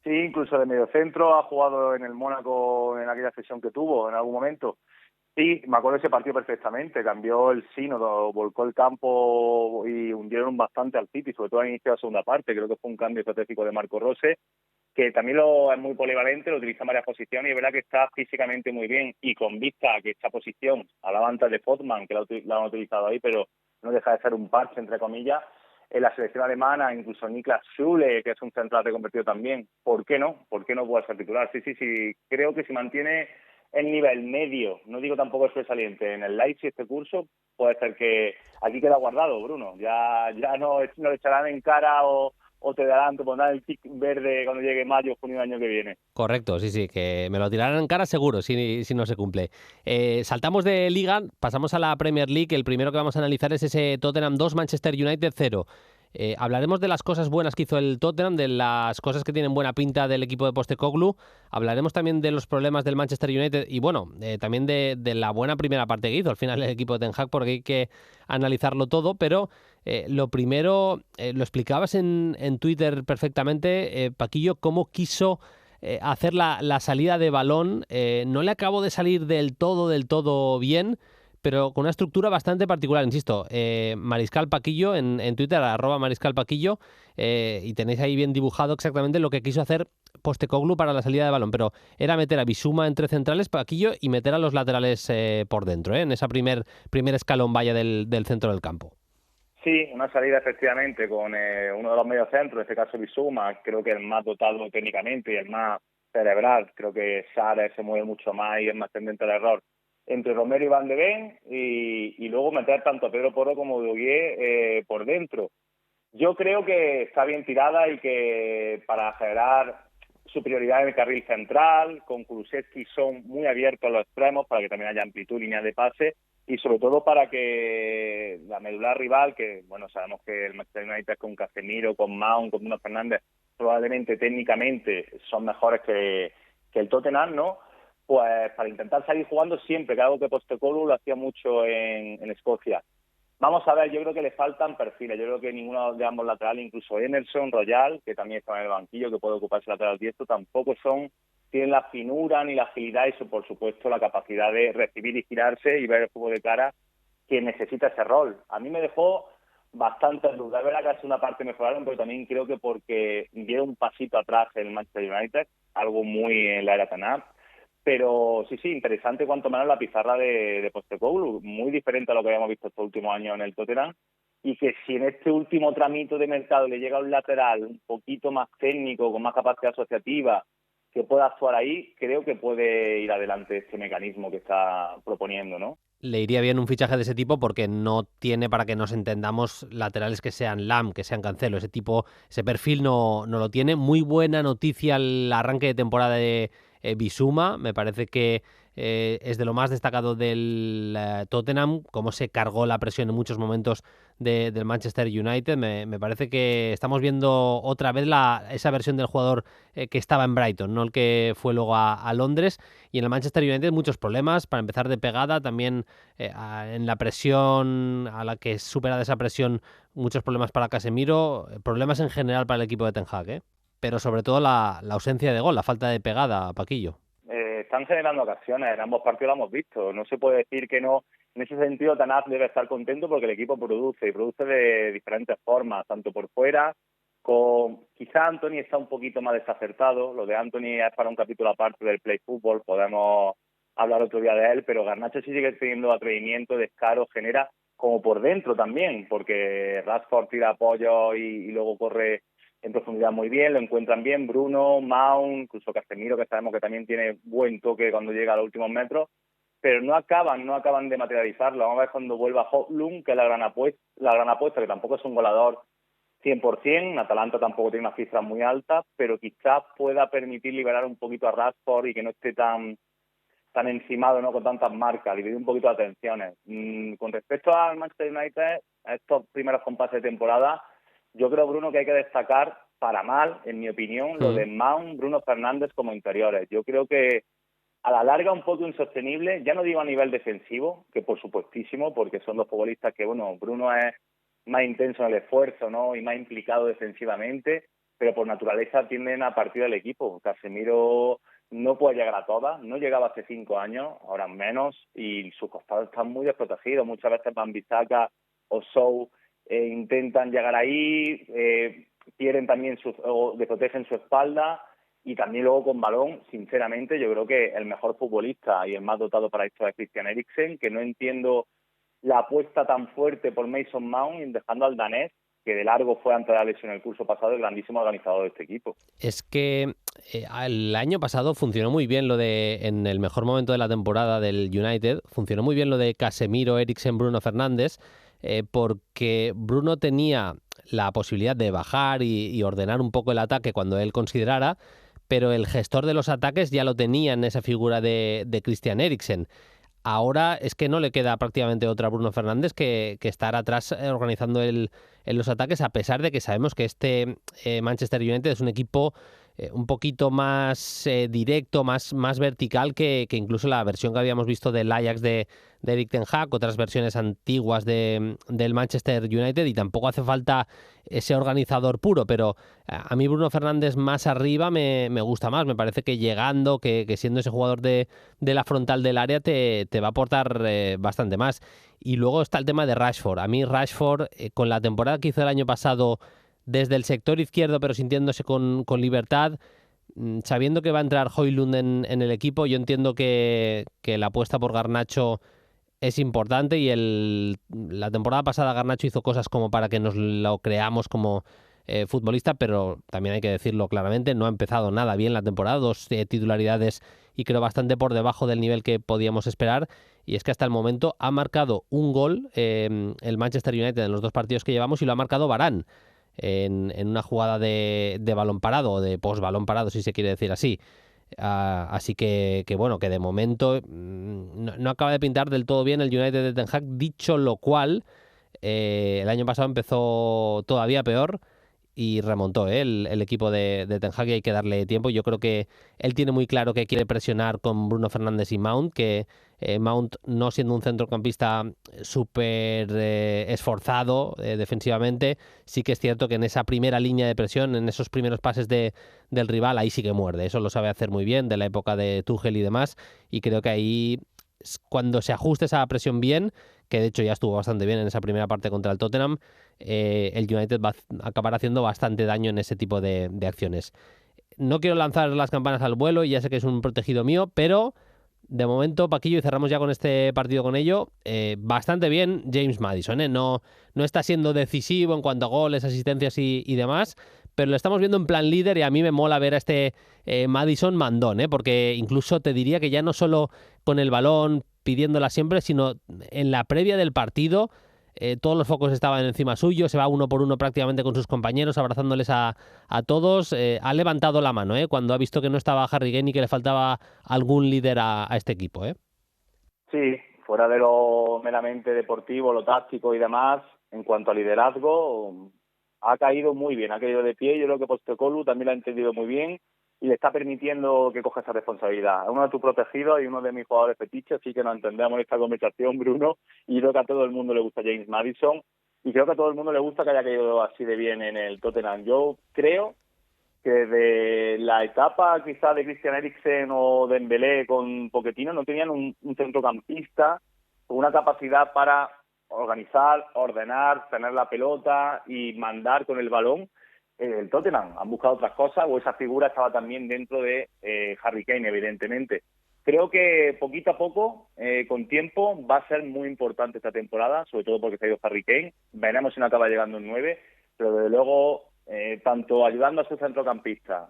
Sí, incluso de mediocentro, ha jugado en el Mónaco en aquella sesión que tuvo en algún momento. Sí, me acuerdo de ese partido perfectamente, cambió el sínodo, volcó el campo y hundieron bastante al City, sobre todo al inicio de la segunda parte. Creo que fue un cambio estratégico de Marco Rose, que también es muy polivalente, lo utiliza en varias posiciones y es verdad que está físicamente muy bien y con vista a que esta posición, hablaba antes de Fotman, que la han utilizado ahí, pero no deja de ser un parche, entre comillas, en la selección alemana, incluso Niklas Süle, que es un central reconvertido también. ¿Por qué no? ¿Por qué no puede ser titular? Sí, creo que si mantiene el nivel medio, no digo tampoco sobresaliente, en el Leipzig este curso, puede ser que aquí queda guardado, Bruno. Ya no le echarán en cara o te darán, te pondrán el tic verde cuando llegue mayo o junio del año que viene. Correcto, sí, que me lo tirarán en cara seguro si no se cumple. Saltamos de Liga, pasamos a la Premier League. El primero que vamos a analizar es ese Tottenham 2, Manchester United 0. Hablaremos de las cosas buenas que hizo el Tottenham, de las cosas que tienen buena pinta del equipo de Postecoglou. Hablaremos también de los problemas del Manchester United y bueno, también de la buena primera parte que hizo al final el equipo de Ten Hag, porque hay que analizarlo todo, pero lo primero, lo explicabas en Twitter perfectamente, Paquillo, cómo quiso hacer la salida de balón. No le acabó de salir del todo bien, pero con una estructura bastante particular, insisto. Mariscal Paquillo en Twitter, @mariscalpaquillo, y tenéis ahí bien dibujado exactamente lo que quiso hacer Postecoglou para la salida de balón, pero era meter a Bissouma entre centrales, Paquillo, y meter a los laterales por dentro, en esa primer escalón vaya del centro del campo. Sí, una salida efectivamente con uno de los mediocentros, en este caso Bissouma, creo que el más dotado técnicamente y el más cerebral. Creo que Sara se mueve mucho más y es más tendente al error. Entre Romero y Van de Ven y luego meter tanto a Pedro Porro como Douguier por dentro. Yo creo que está bien tirada y que para generar superioridad en el carril central, con Kulusevski son muy abiertos a los extremos para que también haya amplitud, línea de pase y sobre todo para que la medular rival, que bueno, sabemos que el Manchester United con Casemiro, con Mount, con Bruno Fernández, probablemente técnicamente son mejores que el Tottenham, ¿no? Pues para intentar salir jugando siempre, que algo que Postecoglou lo hacía mucho en Escocia. Vamos a ver, yo creo que le faltan perfiles. Yo creo que ninguno de ambos laterales, incluso Emerson, Royal, que también está en el banquillo, que puede ocuparse lateral diestro, tampoco tienen la finura ni la agilidad y, por supuesto, la capacidad de recibir y girarse y ver el juego de cara que necesita ese rol. A mí me dejó bastantes dudas. Es verdad que hace una parte mejoraron, pero también creo que porque dieron un pasito atrás el Manchester United, algo muy en la era Tanap. Pero sí, interesante cuanto menos la pizarra de Postecoglou, muy diferente a lo que habíamos visto estos últimos años en el Tottenham, y que si en este último tramito de mercado le llega un lateral un poquito más técnico, con más capacidad asociativa, que pueda actuar ahí, creo que puede ir adelante este mecanismo que está proponiendo, ¿no? Le iría bien un fichaje de ese tipo porque no tiene, para que nos entendamos, laterales que sean Lam, que sean Cancelo. Ese perfil no lo tiene. Muy buena noticia el arranque de temporada de Bissouma. Me parece que es de lo más destacado del Tottenham, cómo se cargó la presión en muchos momentos del Manchester United. Me parece que estamos viendo otra vez esa versión del jugador que estaba en Brighton, no el que fue luego a Londres. Y en el Manchester United muchos problemas, para empezar de pegada, también en la presión, a la que supera esa presión, muchos problemas para Casemiro, problemas en general para el equipo de Ten Hag, pero sobre todo la ausencia de gol, la falta de pegada, Paquillo. Están generando ocasiones, en ambos partidos lo hemos visto, no se puede decir que no. En ese sentido, Ten Hag debe estar contento porque el equipo produce de diferentes formas, tanto por fuera, quizá Anthony está un poquito más desacertado. Lo de Anthony es para un capítulo aparte del Play Fútbol, podemos hablar otro día de él, pero Garnacho sí sigue teniendo atrevimiento, descaro, genera como por dentro también, porque Rashford tira apoyo y luego corre en profundidad muy bien, lo encuentran bien Bruno, Mount, incluso Casemiro, que sabemos que también tiene buen toque cuando llega a los últimos metros, pero no acaban de materializarlo. Vamos a ver cuando vuelva Højlund, que es la gran apuesta, que tampoco es un goleador 100%, Atalanta tampoco tiene unas cifras muy altas, pero quizás pueda permitir liberar un poquito a Rashford y que no esté tan encimado, ¿no?, con tantas marcas, dividir un poquito de atenciones. Con respecto al Manchester United, a estos primeros compases de temporada, yo creo, Bruno, que hay que destacar, para mal, en mi opinión, lo de Mount, Bruno Fernández como interiores. Yo creo que a la larga un poco insostenible, ya no digo a nivel defensivo, que por supuestísimo, porque son dos futbolistas que, bueno, Bruno es más intenso en el esfuerzo, ¿no?, y más implicado defensivamente, pero por naturaleza tienden a partir del equipo. Casemiro no puede llegar a todas, no llegaba hace 5 años, ahora menos, y sus costados están muy desprotegidos. Muchas veces Wan-Bissaka o Sow intentan llegar ahí, pierden también desprotegen su espalda, y también luego con balón, sinceramente, yo creo que el mejor futbolista y el más dotado para esto es Christian Eriksen, que no entiendo la apuesta tan fuerte por Mason Mount, dejando al danés, que de largo fue antes de la lesión el curso pasado el grandísimo organizador de este equipo. Es que el año pasado funcionó muy bien en el mejor momento de la temporada del United, funcionó muy bien lo de Casemiro, Eriksen, Bruno Fernández, porque Bruno tenía la posibilidad de bajar y ordenar un poco el ataque cuando él considerara, pero el gestor de los ataques ya lo tenía en esa figura de Christian Eriksen. Ahora es que no le queda prácticamente otra a Bruno Fernández que estar atrás organizando en los ataques, a pesar de que sabemos que este Manchester United es un equipo un poquito más directo, más vertical que incluso la versión que habíamos visto del Ajax de Erik ten Hag, otras versiones antiguas del Manchester United, y tampoco hace falta ese organizador puro, pero a mí Bruno Fernández más arriba me gusta más. Me parece que llegando, que siendo ese jugador de la frontal del área te va a aportar bastante más. Y luego está el tema de Rashford. A mí Rashford, con la temporada que hizo el año pasado desde el sector izquierdo, pero sintiéndose con libertad, sabiendo que va a entrar Højlund en el equipo, yo entiendo que la apuesta por Garnacho es importante, y la temporada pasada Garnacho hizo cosas como para que nos lo creamos como futbolista, pero también hay que decirlo claramente, no ha empezado nada bien la temporada, 2 titularidades y creo bastante por debajo del nivel que podíamos esperar, y es que hasta el momento ha marcado un gol el Manchester United en los 2 partidos que llevamos, y lo ha marcado Varane en una jugada de balón parado, o de post-balón parado, si se quiere decir así. Así que bueno, que de momento no acaba de pintar del todo bien el United de Ten Hag, dicho lo cual, el año pasado empezó todavía peor y remontó el equipo de Ten Hag, y hay que darle tiempo. Yo creo que él tiene muy claro que quiere presionar con Bruno Fernández y Mount, que Mount, no siendo un centrocampista súper esforzado defensivamente, sí que es cierto que en esa primera línea de presión, en esos primeros pases del rival, ahí sí que muerde. Eso lo sabe hacer muy bien, de la época de Tuchel y demás, y creo que ahí, cuando se ajuste esa presión bien, que de hecho ya estuvo bastante bien en esa primera parte contra el Tottenham, el United va a acabar haciendo bastante daño en ese tipo de acciones. No quiero lanzar las campanas al vuelo, y ya sé que es un protegido mío, pero de momento, Paquillo, y cerramos ya con este partido con ello, bastante bien James Maddison, no está siendo decisivo en cuanto a goles, asistencias y demás, pero lo estamos viendo en plan líder, y a mí me mola ver a este Maddison mandón, porque incluso te diría que ya no solo con el balón pidiéndola siempre, sino en la previa del partido, todos los focos estaban encima suyo, se va uno por uno prácticamente con sus compañeros, abrazándoles a todos. Ha levantado la mano cuando ha visto que no estaba Harry Kane y que le faltaba algún líder a este equipo. Sí, fuera de lo meramente deportivo, lo táctico y demás, en cuanto a liderazgo, ha caído muy bien, ha caído de pie. Yo creo que Postecoglou también lo ha entendido muy bien y le está permitiendo que coja esa responsabilidad. Es uno de tus protegidos y uno de mis jugadores fetiches, así que nos entendemos en esta conversación, Bruno, y creo que a todo el mundo le gusta James Maddison, y creo que a todo el mundo le gusta que haya caído así de bien en el Tottenham. Yo creo que desde la etapa quizá de Christian Eriksen o Dembélé con Pochettino no tenían un centrocampista con una capacidad para organizar, ordenar, tener la pelota y mandar con el balón. El Tottenham han buscado otras cosas, o esa figura estaba también dentro de Harry Kane, evidentemente. Creo que poquito a poco, con tiempo, va a ser muy importante esta temporada, sobre todo porque se ha ido Harry Kane. Veremos si no acaba llegando en 9, pero desde luego, tanto ayudando a su centrocampista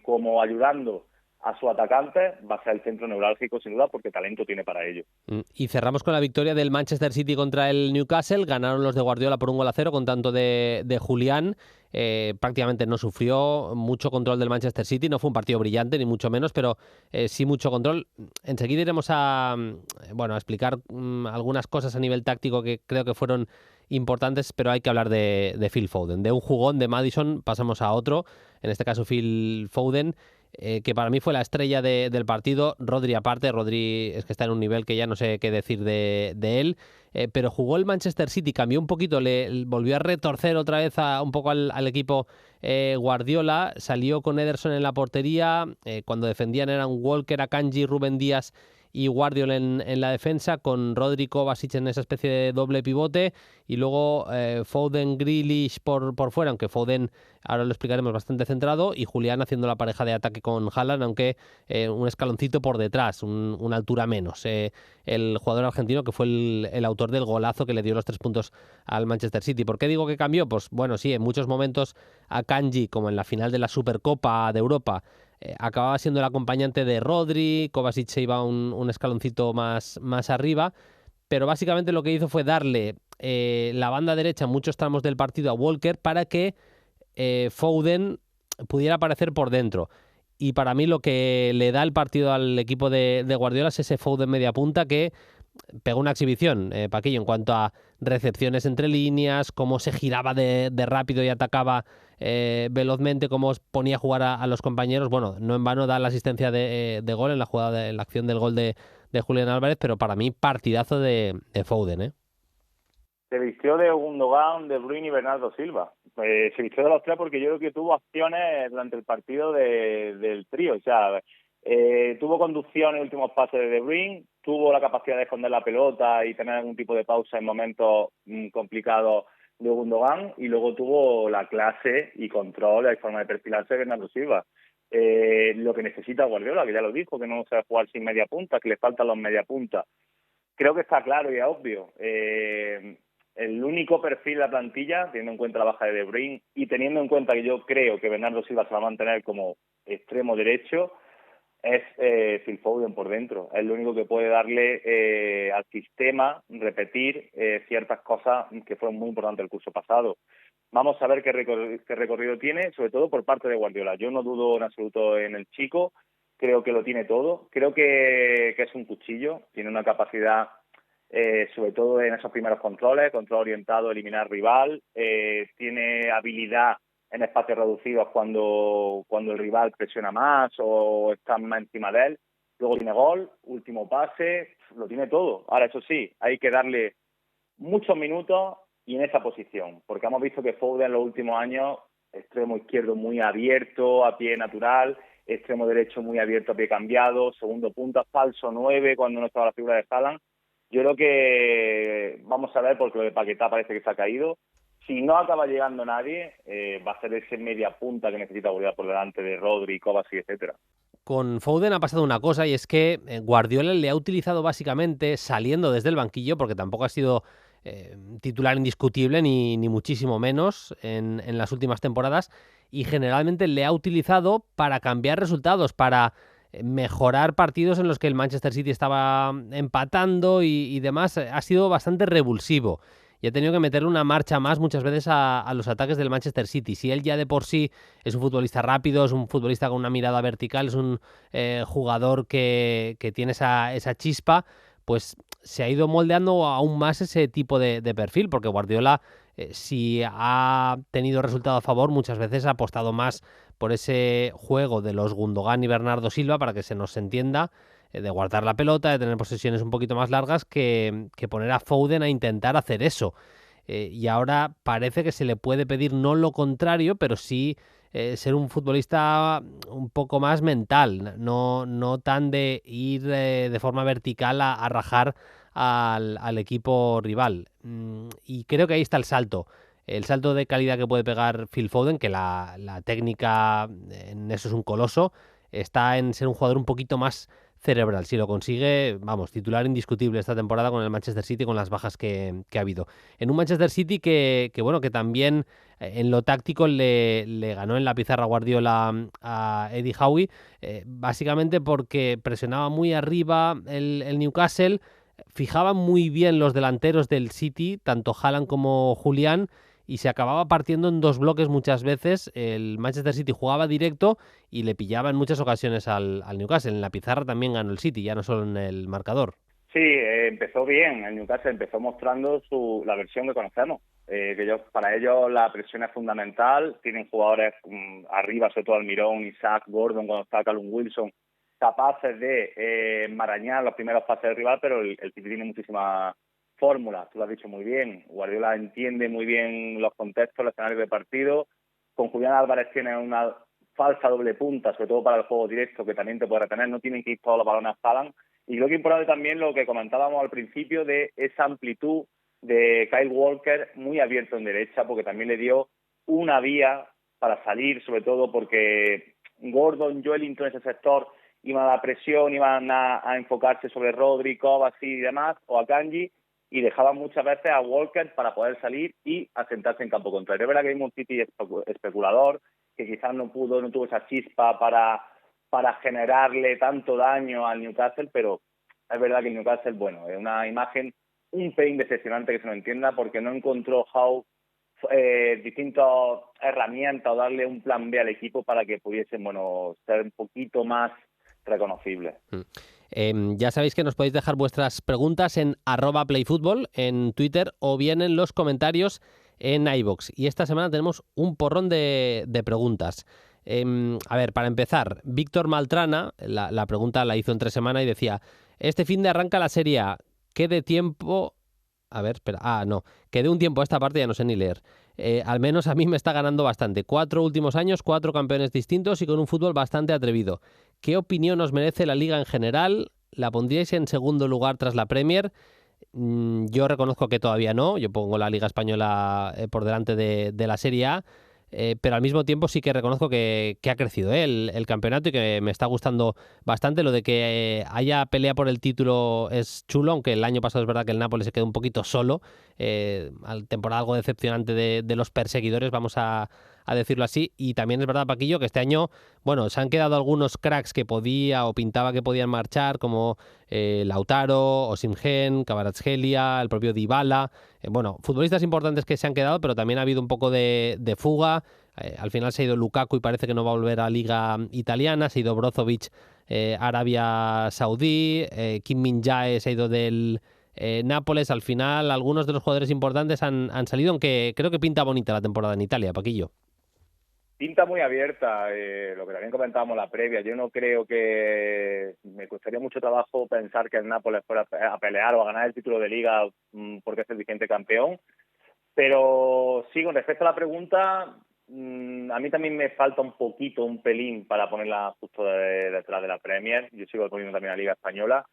como ayudando a su atacante, va a ser el centro neurálgico sin duda, porque talento tiene para ello. Y cerramos con la victoria del Manchester City contra el Newcastle. Ganaron los de Guardiola por 1-0 con tanto de Julián. Prácticamente no sufrió, mucho control del Manchester City. No fue un partido brillante, ni mucho menos, pero sí mucho control. Enseguida iremos a explicar algunas cosas a nivel táctico que creo que fueron importantes, pero hay que hablar de Phil Foden. De un jugón de Maddison pasamos a otro, en este caso Phil Foden, que para mí fue la estrella del partido. Rodri aparte, Rodri es que está en un nivel que ya no sé qué decir de él, pero jugó el Manchester City, cambió un poquito, le volvió a retorcer otra vez un poco al equipo Guardiola, salió con Ederson en la portería, cuando defendían eran Walker, Akanji, Rúben Díaz y Guardiola en la defensa, con Rodri, Kovacic en esa especie de doble pivote, y luego Foden, Grealish por fuera, aunque Foden, ahora lo explicaremos, bastante centrado, y Julián haciendo la pareja de ataque con Haaland, aunque un escaloncito por detrás, una altura menos. El jugador argentino que fue el autor del golazo que le dio los 3 puntos al Manchester City. ¿Por qué digo que cambió? Pues bueno, sí, en muchos momentos Akanji, como en la final de la Supercopa de Europa, acababa siendo el acompañante de Rodri, Kovacic se iba un escaloncito más arriba, pero básicamente lo que hizo fue darle la banda derecha en muchos tramos del partido a Walker para que Foden pudiera aparecer por dentro. Y para mí lo que le da el partido al equipo de Guardiola es ese Foden media punta que pegó una exhibición, Paquillo, en cuanto a recepciones entre líneas, cómo se giraba de rápido y atacaba velozmente, cómo ponía a jugar a los compañeros. Bueno, no en vano da la asistencia de gol en la jugada, en la acción del gol de Julián Álvarez, pero para mí partidazo de Foden. Se vistió de Gundogan, De Bruyne y Bernardo Silva. Se vistió de los tres porque yo creo que tuvo acciones durante el partido del trío. O sea, tuvo conducción en últimos pases de Bruyne, tuvo la capacidad de esconder la pelota y tener algún tipo de pausa en momentos complicados de Gundogan, y luego tuvo la clase y control, la forma de perfilarse de Bernardo Silva. Lo que necesita Guardiola, que ya lo dijo, que no sabe jugar sin media punta, que le faltan los media punta. Creo que está claro y es obvio. El único perfil de la plantilla, teniendo en cuenta la baja de Bruyne y teniendo en cuenta que yo creo que Bernardo Silva se va a mantener como extremo derecho, es Phil Foden por dentro. Es lo único que puede darle al sistema repetir ciertas cosas que fueron muy importantes el curso pasado. Vamos a ver qué recorrido tiene, sobre todo por parte de Guardiola. Yo no dudo en absoluto en el chico, creo que lo tiene todo. Creo que es un cuchillo, tiene una capacidad, sobre todo en esos primeros control orientado a eliminar rival, tiene habilidad en espacios reducidos cuando el rival presiona más o está más encima de él. Luego tiene gol, último pase, lo tiene todo. Ahora, eso sí, hay que darle muchos minutos y en esa posición, porque hemos visto que Foden en los últimos años, extremo izquierdo muy abierto, a pie natural, extremo derecho muy abierto, a pie cambiado, segundo punta, falso 9 cuando no estaba la figura de Haaland. Yo creo que vamos a ver, porque lo de Paquetá parece que se ha caído. Si no acaba llegando nadie, va a ser ese media punta que necesita Guardiola por delante de Rodri, Kovacic, etcétera. Con Foden ha pasado una cosa, y es que Guardiola le ha utilizado básicamente saliendo desde el banquillo, porque tampoco ha sido titular indiscutible ni muchísimo menos en las últimas temporadas, y generalmente le ha utilizado para cambiar resultados, para mejorar partidos en los que el Manchester City estaba empatando y demás. Ha sido bastante revulsivo. y ha tenido que meterle una marcha más muchas veces a los ataques del Manchester City. Si él ya de por sí es un futbolista rápido, es un futbolista con una mirada vertical, es un jugador que tiene esa chispa, pues se ha ido moldeando aún más ese tipo de perfil, porque Guardiola, si ha tenido resultado a favor, muchas veces ha apostado más por ese juego de los Gundogan y Bernardo Silva, para que se nos entienda, de guardar la pelota, de tener posesiones un poquito más largas, que poner a Foden a intentar hacer eso. Y ahora parece que se le puede pedir no lo contrario, pero sí ser un futbolista un poco más mental, no tan de ir de forma vertical a rajar al equipo rival. Y creo que ahí está el salto de calidad que puede pegar Phil Foden, que la técnica en eso es un coloso, está en ser un jugador un poquito más cerebral. Si lo consigue, vamos, titular indiscutible esta temporada con el Manchester City, con las bajas que ha habido. En un Manchester City que bueno, que también en lo táctico le ganó en la pizarra Guardiola a Eddie Howe, básicamente porque presionaba muy arriba el Newcastle, fijaba muy bien los delanteros del City, tanto Haaland como Julián, y se acababa partiendo en dos bloques muchas veces. El Manchester City jugaba directo y le pillaba en muchas ocasiones al Newcastle. En la pizarra también ganó el City, ya no solo en el marcador. Sí, empezó bien. El Newcastle empezó mostrando la versión que conocemos. Para ellos la presión es fundamental. Tienen jugadores arriba, sobre todo Almirón, Isaac, Gordon, cuando está Callum Wilson, capaces de enmarañar los primeros pases del rival, pero el City tiene muchísimas fórmulas. Tú lo has dicho muy bien. Guardiola entiende muy bien los contextos, los escenarios de partido. Con Julián Álvarez tiene una falsa doble punta, sobre todo para el juego directo, que también te puede retener. No tienen que ir todos los balones a Haaland. Y creo que es importante también lo que comentábamos al principio de esa amplitud de Kyle Walker muy abierto en derecha, porque también le dio una vía para salir, sobre todo porque Gordon, Joelinton en ese sector iban a la presión, iban a enfocarse sobre Rodri, Kovacic y demás, o a Kanji, y dejaban muchas veces a Walker para poder salir y asentarse en campo contrario. Es verdad que hay un City especulador, que quizás no tuvo esa chispa para generarle tanto daño al Newcastle, pero es verdad que el Newcastle, bueno, es una imagen un pelín decepcionante, que se lo entienda, porque no encontró Howe distintas herramientas o darle un plan B al equipo para que pudiesen, bueno, ser un poquito más reconocibles. Ya sabéis que nos podéis dejar vuestras preguntas en @playfutbol en Twitter o bien en los comentarios en iVoox. Y esta semana tenemos un porrón de preguntas. A ver, para empezar, Víctor Maltrana, la pregunta la hizo entre semana y decía: este fin de arranca la Serie A, ¿qué de tiempo? A ver, espera. No. Que de un tiempo a esta parte ya no sé ni leer. Al menos a mí me está ganando bastante. 4 últimos años, 4 campeones distintos y con un fútbol bastante atrevido. ¿Qué opinión os merece la Liga en general? ¿La pondríais en segundo lugar tras la Premier? Yo reconozco que todavía no. Yo pongo la Liga Española por delante de la Serie A. Pero al mismo tiempo sí que reconozco que ha crecido el campeonato y que me está gustando bastante. Lo de que haya pelea por el título es chulo, aunque el año pasado es verdad que el Nápoles se quedó un poquito solo. Temporada algo decepcionante de los perseguidores, vamos a decirlo así. Y también es verdad, Paquillo, que este año, bueno, se han quedado algunos cracks que podía o pintaba que podían marchar, como Lautaro, Osimhen, Kvaratskhelia, el propio Dybala. Bueno, futbolistas importantes que se han quedado, pero también ha habido un poco de fuga. Al final se ha ido Lukaku y parece que no va a volver a Liga Italiana. Se ha ido Brozovic, Arabia Saudí. Kim Min-jae se ha ido del Nápoles. Al final, algunos de los jugadores importantes han salido, aunque creo que pinta bonita la temporada en Italia, Paquillo. Pinta muy abierta, lo que también comentábamos la previa. Yo no creo que me costaría mucho trabajo pensar que el Nápoles fuera a pelear o a ganar el título de Liga porque es el vigente campeón. Pero sí, con respecto a la pregunta, a mí también me falta un pelín para ponerla justo detrás de la Premier. Yo sigo poniendo también la Liga Española.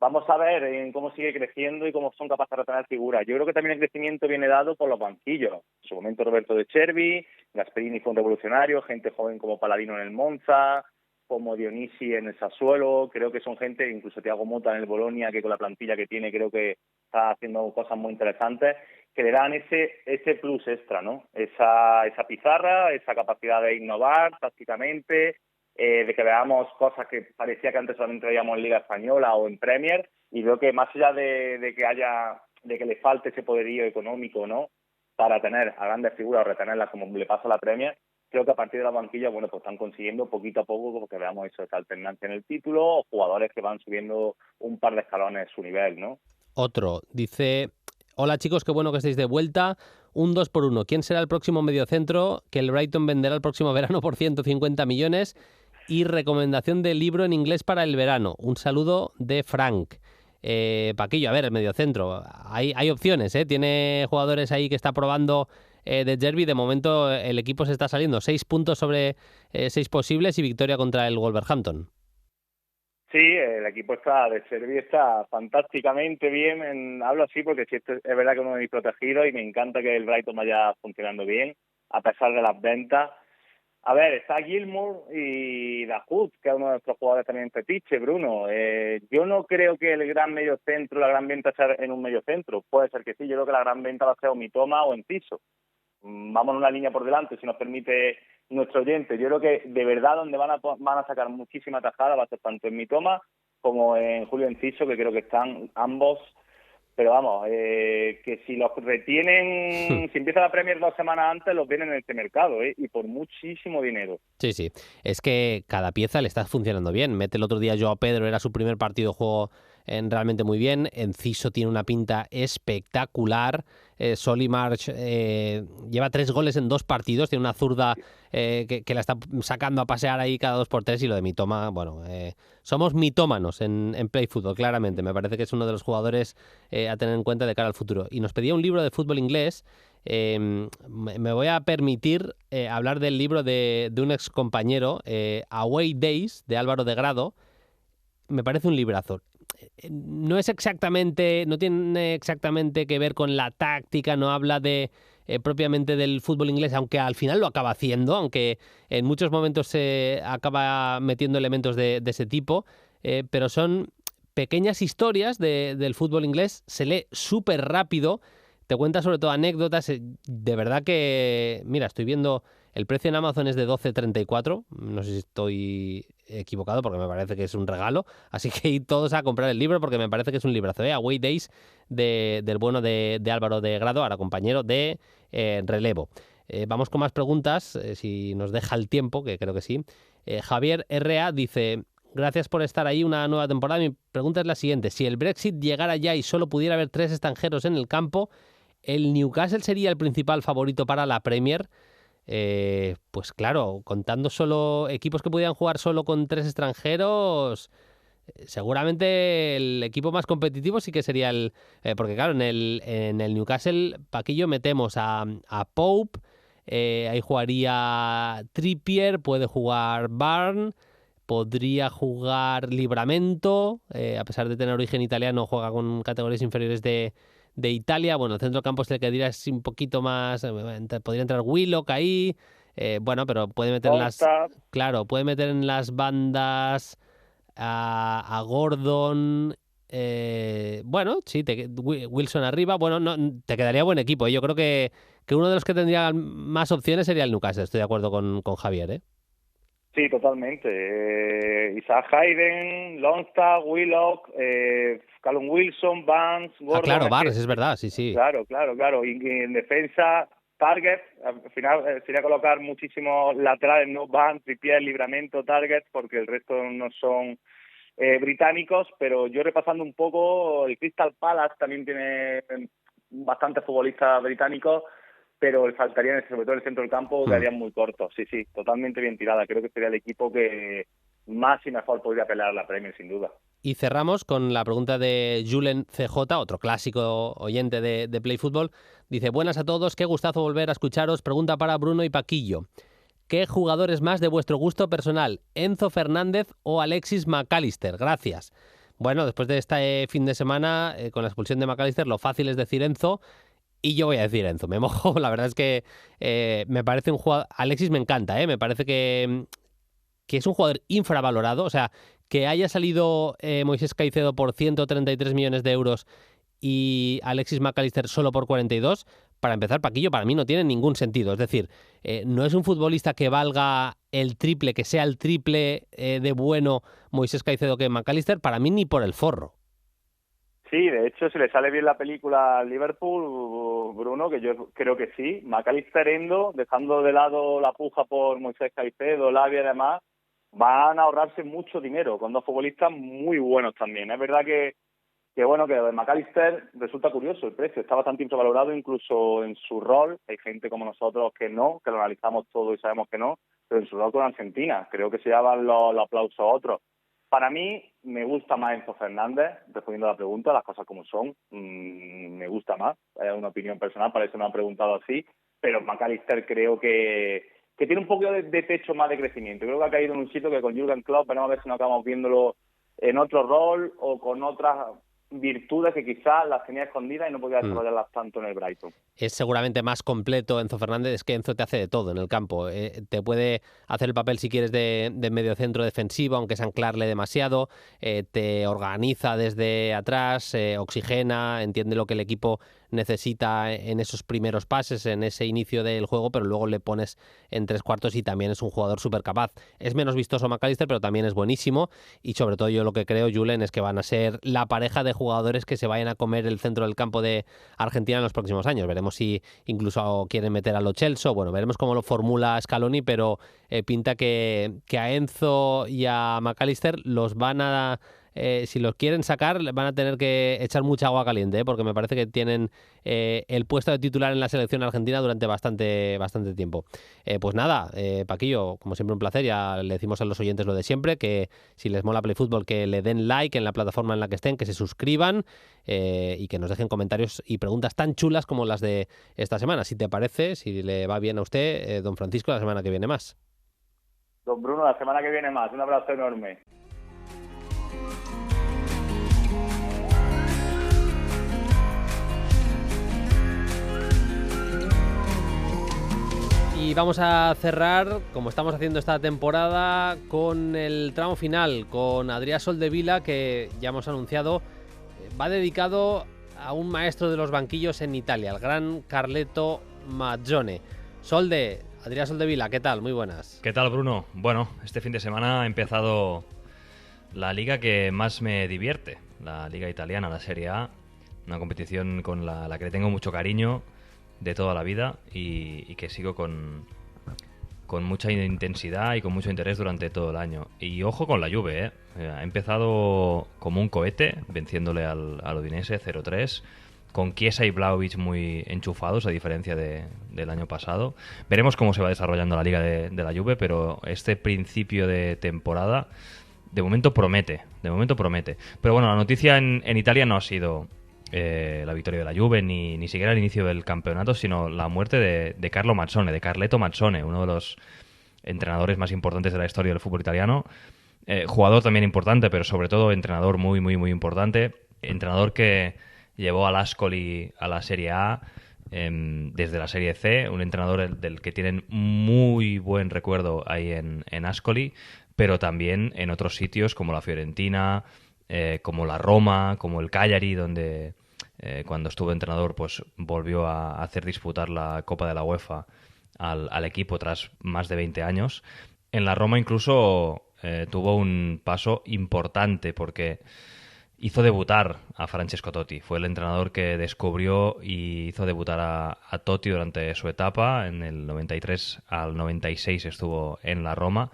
Vamos a ver cómo sigue creciendo y cómo son capaces de retener figuras. Yo creo que también el crecimiento viene dado por los banquillos. En su momento Roberto De Chervi, Gasperini fue un revolucionario, gente joven como Paladino en el Monza, como Dionisi en el Sassuolo. Creo que son gente, incluso Thiago Motta en el Bologna, que con la plantilla que tiene creo que está haciendo cosas muy interesantes, que le dan ese plus extra, ¿no? Esa pizarra, esa capacidad de innovar tácticamente, de que veamos cosas que parecía que antes solamente veíamos en Liga Española o en Premier, y creo que más allá de que haya de que le falte ese poderío económico, ¿no?, para tener a grandes figuras o retenerlas como le pasa a la Premier. Creo que a partir de la banquilla, bueno, pues están consiguiendo poquito a poco como que veamos eso, esa alternancia en el título, o jugadores que van subiendo un par de escalones su nivel, ¿no? Otro dice: hola chicos, qué bueno que estéis de vuelta. Un 2 por 1. ¿Quién será el próximo mediocentro que el Brighton venderá el próximo verano por 150 millones? Y recomendación de libro en inglés para el verano. Un saludo de Frank. Paquillo, a ver, el mediocentro. Hay opciones, ¿eh? Tiene jugadores ahí que está probando de Derby. De momento el equipo se está saliendo 6 puntos sobre 6 posibles y victoria contra el Wolverhampton. Sí, el equipo de Servi está fantásticamente bien. Hablo así porque sí, es verdad que uno de mis protegidos y me encanta que el Brighton vaya funcionando bien, a pesar de las ventas. A ver, está Gilmour y Dahoud, que es uno de nuestros jugadores también fetiche, Bruno. Yo no creo que el gran mediocentro, la gran venta sea en un mediocentro. Puede ser que sí, yo creo que la gran venta va a ser o Mitoma o Enciso. Vamos en una línea por delante, si nos permite nuestro oyente. Yo creo que de verdad donde van a sacar muchísima tajada va a ser tanto en Mitoma como en Julio Enciso, que creo que están ambos. Pero vamos, que si los retienen, si empieza la Premier 2 semanas antes, los vienen en este mercado, y por muchísimo dinero. Sí, sí. Es que cada pieza le está funcionando bien. Mete el otro día Joao Pedro, era su primer partido de juego realmente muy bien. Enciso tiene una pinta espectacular. Solly March lleva 3 goles en 2 partidos. Tiene una zurda que la está sacando a pasear ahí cada 2x3. Y lo de Mitoma, bueno, somos mitómanos en Play Football, claramente. Me parece que es uno de los jugadores a tener en cuenta de cara al futuro. Y nos pedía un libro de fútbol inglés. Me voy a permitir hablar del libro de un ex compañero, Away Days, de Álvaro de Grado. Me parece un librazo. No tiene exactamente que ver con la táctica, no habla de propiamente del fútbol inglés, aunque al final lo acaba haciendo, aunque en muchos momentos se acaba metiendo elementos de ese tipo, pero son pequeñas historias del fútbol inglés, se lee súper rápido. Te cuenta sobre todo anécdotas. De verdad que, mira, estoy viendo el precio en Amazon es de 12,34. No sé si estoy equivocado porque me parece que es un regalo. Así que id todos a comprar el libro porque me parece que es un librazo. Away Days del bueno de Álvaro de Grado, ahora compañero de Relevo. Vamos con más preguntas, si nos deja el tiempo, que creo que sí. Javier R.A. dice: gracias por estar ahí una nueva temporada. Mi pregunta es la siguiente. Si el Brexit llegara ya y solo pudiera haber 3 extranjeros en el campo, ¿el Newcastle sería el principal favorito para la Premier? Pues claro, contando solo equipos que pudieran jugar solo con 3 extranjeros, seguramente el equipo más competitivo sí que sería el... porque claro, en el Newcastle, Paquillo, metemos a Pope, ahí jugaría Trippier, puede jugar Barnes, podría jugar Livramento, a pesar de tener origen italiano, juega con categorías inferiores de Italia. Bueno, el centro campo se le quedaría así un poquito más, podría entrar Willock ahí, bueno, pero puede meter puede meter en las bandas a Gordon, bueno, sí, Wilson arriba, bueno, no, te quedaría buen equipo. Yo creo que uno de los que tendría más opciones sería el Newcastle. Estoy de acuerdo con Javier, ¿eh? Sí, totalmente. Isaac Hayden, Longstaff, Willock, Callum Wilson, Barnes, Gordon... claro, Barnes, es verdad, sí. Claro. Y en defensa, Target, al final sería colocar muchísimos laterales, ¿no? Barnes, Trippier, Livramento, Target, porque el resto no son británicos, pero yo repasando un poco, el Crystal Palace también tiene bastantes futbolistas británicos, pero le faltaría, sobre todo en el centro del campo, quedarían muy cortos. Sí, totalmente bien tirada. Creo que sería el equipo que más y mejor podría pelear la Premier, sin duda. Y cerramos con la pregunta de Julen CJ, otro clásico oyente de Play Football. Dice: buenas a todos, qué gustazo volver a escucharos. Pregunta para Bruno y Paquillo. ¿Qué jugador es más de vuestro gusto personal, Enzo Fernández o Alexis McAllister? Gracias. Bueno, después de este fin de semana, con la expulsión de McAllister, lo fácil es decir Enzo. Y yo voy a decir Enzo, me mojo. La verdad es que me parece un jugador... Alexis me encanta, me parece que es un jugador infravalorado. O sea, que haya salido Moisés Caicedo por 133 millones de euros y Alexis McAllister solo por 42, para empezar, Paquillo, para mí no tiene ningún sentido. Es decir, no es un futbolista que valga el triple, que sea el triple de bueno Moisés Caicedo que McAllister, para mí ni por el forro. Sí, de hecho, si le sale bien la película al Liverpool, Bruno, que yo creo que sí, McAllister, Endo, dejando de lado la puja por Moisés Caicedo, Lavia y demás, van a ahorrarse mucho dinero con dos futbolistas muy buenos también. Es verdad que bueno, que lo de McAllister resulta curioso el precio, está bastante infravalorado incluso en su rol. Hay gente como nosotros que no, que lo analizamos todo y sabemos que no, pero en su rol con Argentina, creo que se llevan los aplausos a otros. Para mí me gusta más Enzo Fernández, respondiendo a la pregunta, las cosas como son, me gusta más, es una opinión personal, parece que me han preguntado así, pero McAllister creo que tiene un poco de techo más de crecimiento. Creo que ha caído en un sitio que con Jürgen Klopp, veremos a ver si no acabamos viéndolo en otro rol o con otras virtudes que quizás las tenía escondidas y no podía desarrollarlas tanto en el Brighton. Es seguramente más completo Enzo Fernández, es que Enzo te hace de todo en el campo. Te puede hacer el papel, si quieres, de mediocentro defensivo, aunque es anclarle demasiado. Te organiza desde atrás, oxigena, entiende lo que el equipo necesita en esos primeros pases, en ese inicio del juego, pero luego le pones en tres cuartos y también es un jugador súper capaz. Es menos vistoso McAllister, pero también es buenísimo, y sobre todo yo lo que creo, Julen, es que van a ser la pareja de jugadores que se vayan a comer el centro del campo de Argentina en los próximos años. Veremos si incluso quieren meter a Lo Celso, bueno, veremos cómo lo formula Scaloni, pero pinta que a Enzo y a McAllister los van a... si los quieren sacar, van a tener que echar mucha agua caliente, porque me parece que tienen el puesto de titular en la selección argentina durante bastante tiempo. Pues nada, Paquillo, como siempre un placer. Ya le decimos a los oyentes lo de siempre, que si les mola Play Fútbol, que le den like en la plataforma en la que estén, que se suscriban y que nos dejen comentarios y preguntas tan chulas como las de esta semana. Si te parece, si le va bien a usted, don Francisco, la semana que viene más. Don Bruno, la semana que viene más. Un abrazo enorme. Y vamos a cerrar, como estamos haciendo esta temporada, con el tramo final, con Adrià Soldevila, que ya hemos anunciado, va dedicado a un maestro de los banquillos en Italia, el gran Carleto Mazzone. Adrià Soldevila, ¿qué tal? Muy buenas. ¿Qué tal, Bruno? Bueno, este fin de semana ha empezado la liga que más me divierte, la liga italiana, la Serie A, una competición con la que le tengo mucho cariño de toda la vida y que sigo con mucha intensidad y con mucho interés durante todo el año. Y ojo con la Juve, ¿eh? Ha empezado como un cohete, venciéndole al Udinese 0-3, con Chiesa y Vlahovic muy enchufados, a diferencia del año pasado. Veremos cómo se va desarrollando la liga de la Juve, pero este principio de temporada de momento promete. Pero bueno, la noticia en Italia no ha sido la victoria de la Juve, ni siquiera el inicio del campeonato, sino la muerte de Carlo Mazzone, de Carleto Mazzone, uno de los entrenadores más importantes de la historia del fútbol italiano. Jugador también importante, pero sobre todo entrenador muy, muy, muy importante. Entrenador que llevó al Ascoli a la Serie A desde la Serie C, un entrenador del que tienen muy buen recuerdo ahí en Ascoli, pero también en otros sitios como la Fiorentina, como la Roma, como el Cagliari, donde cuando estuvo entrenador pues volvió a hacer disputar la Copa de la UEFA al equipo tras más de 20 años. En la Roma incluso tuvo un paso importante porque hizo debutar a Francesco Totti. Fue el entrenador que descubrió y hizo debutar a Totti durante su etapa. En el 93 al 96 estuvo en la Roma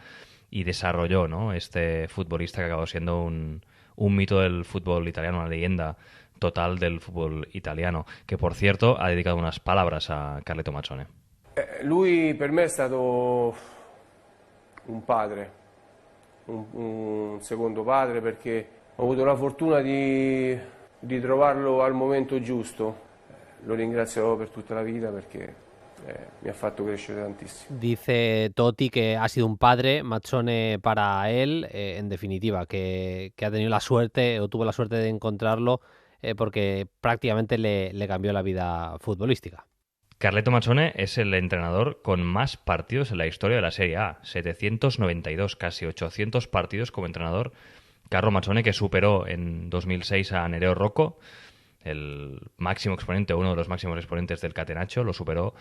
y desarrolló, ¿no?, este futbolista que acabó siendo un mito del fútbol italiano, una leyenda total del fútbol italiano, que por cierto ha dedicado unas palabras a Carleto Mazzone. Lui per me è stato un padre, un secondo padre, perché ho avuto la fortuna di trovarlo al momento giusto. Lo ringrazio per tutta la vita perché mi ha fatto crescere tantissimo. Dice Totti que ha sido un padre, Mazzone, para él, en definitiva, que ha tenido la suerte o tuvo la suerte de encontrarlo porque prácticamente le cambió la vida futbolística. Carleto Mazzone es el entrenador con más partidos en la historia de la Serie A, 792, casi 800 partidos como entrenador. Carlo Mazzone, que superó en 2006 a Nereo Rocco, el máximo exponente, uno de los máximos exponentes del Catenaccio, lo superó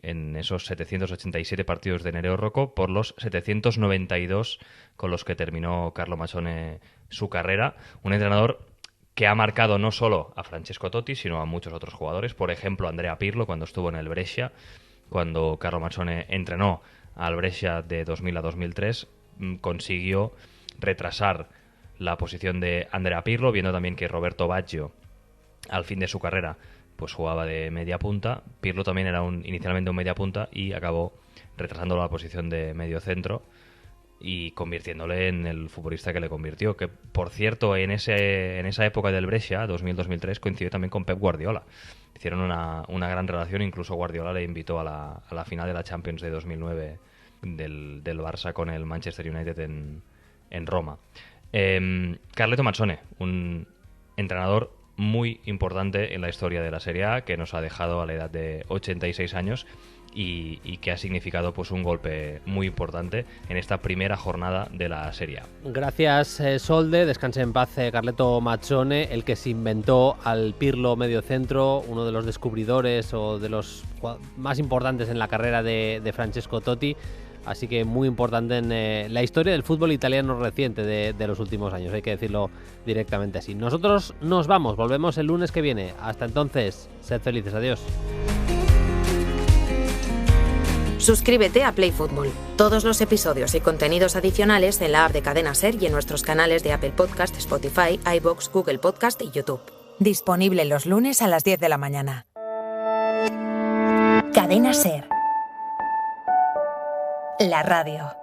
en esos 787 partidos de Nereo Rocco por los 792 con los que terminó Carlo Mazzone su carrera. Un entrenador que ha marcado no solo a Francesco Totti, sino a muchos otros jugadores. Por ejemplo, Andrea Pirlo, cuando estuvo en el Brescia, cuando Carlo Mazzone entrenó al Brescia de 2000 a 2003, consiguió retrasar la posición de Andrea Pirlo, viendo también que Roberto Baggio, al fin de su carrera, pues jugaba de media punta. Pirlo también era inicialmente un media punta y acabó retrasando la posición de medio centro y convirtiéndole en el futbolista que le convirtió. Que, por cierto, en esa época del Brescia, 2000-2003, coincidió también con Pep Guardiola. Hicieron una gran relación, incluso Guardiola le invitó a la final de la Champions de 2009 del Barça con el Manchester United en Roma. Carleto Mazzone, un entrenador muy importante en la historia de la Serie A, que nos ha dejado a la edad de 86 años y que ha significado pues un golpe muy importante en esta primera jornada de la Serie A. Gracias, Solde. Descanse en paz, Carleto Mazzone, el que se inventó al Pirlo mediocentro, uno de los descubridores o de los más importantes en la carrera de Francesco Totti. Así que muy importante en la historia del fútbol italiano reciente de los últimos años, hay que decirlo directamente así. Nosotros nos vamos, volvemos el lunes que viene. Hasta entonces, sed felices, adiós. Suscríbete a Play Fútbol. Todos los episodios y contenidos adicionales en la app de Cadena SER y en nuestros canales de Apple Podcast, Spotify, iVoox, Google Podcast y YouTube. Disponible los lunes a las 10 de la mañana. Cadena SER. La radio.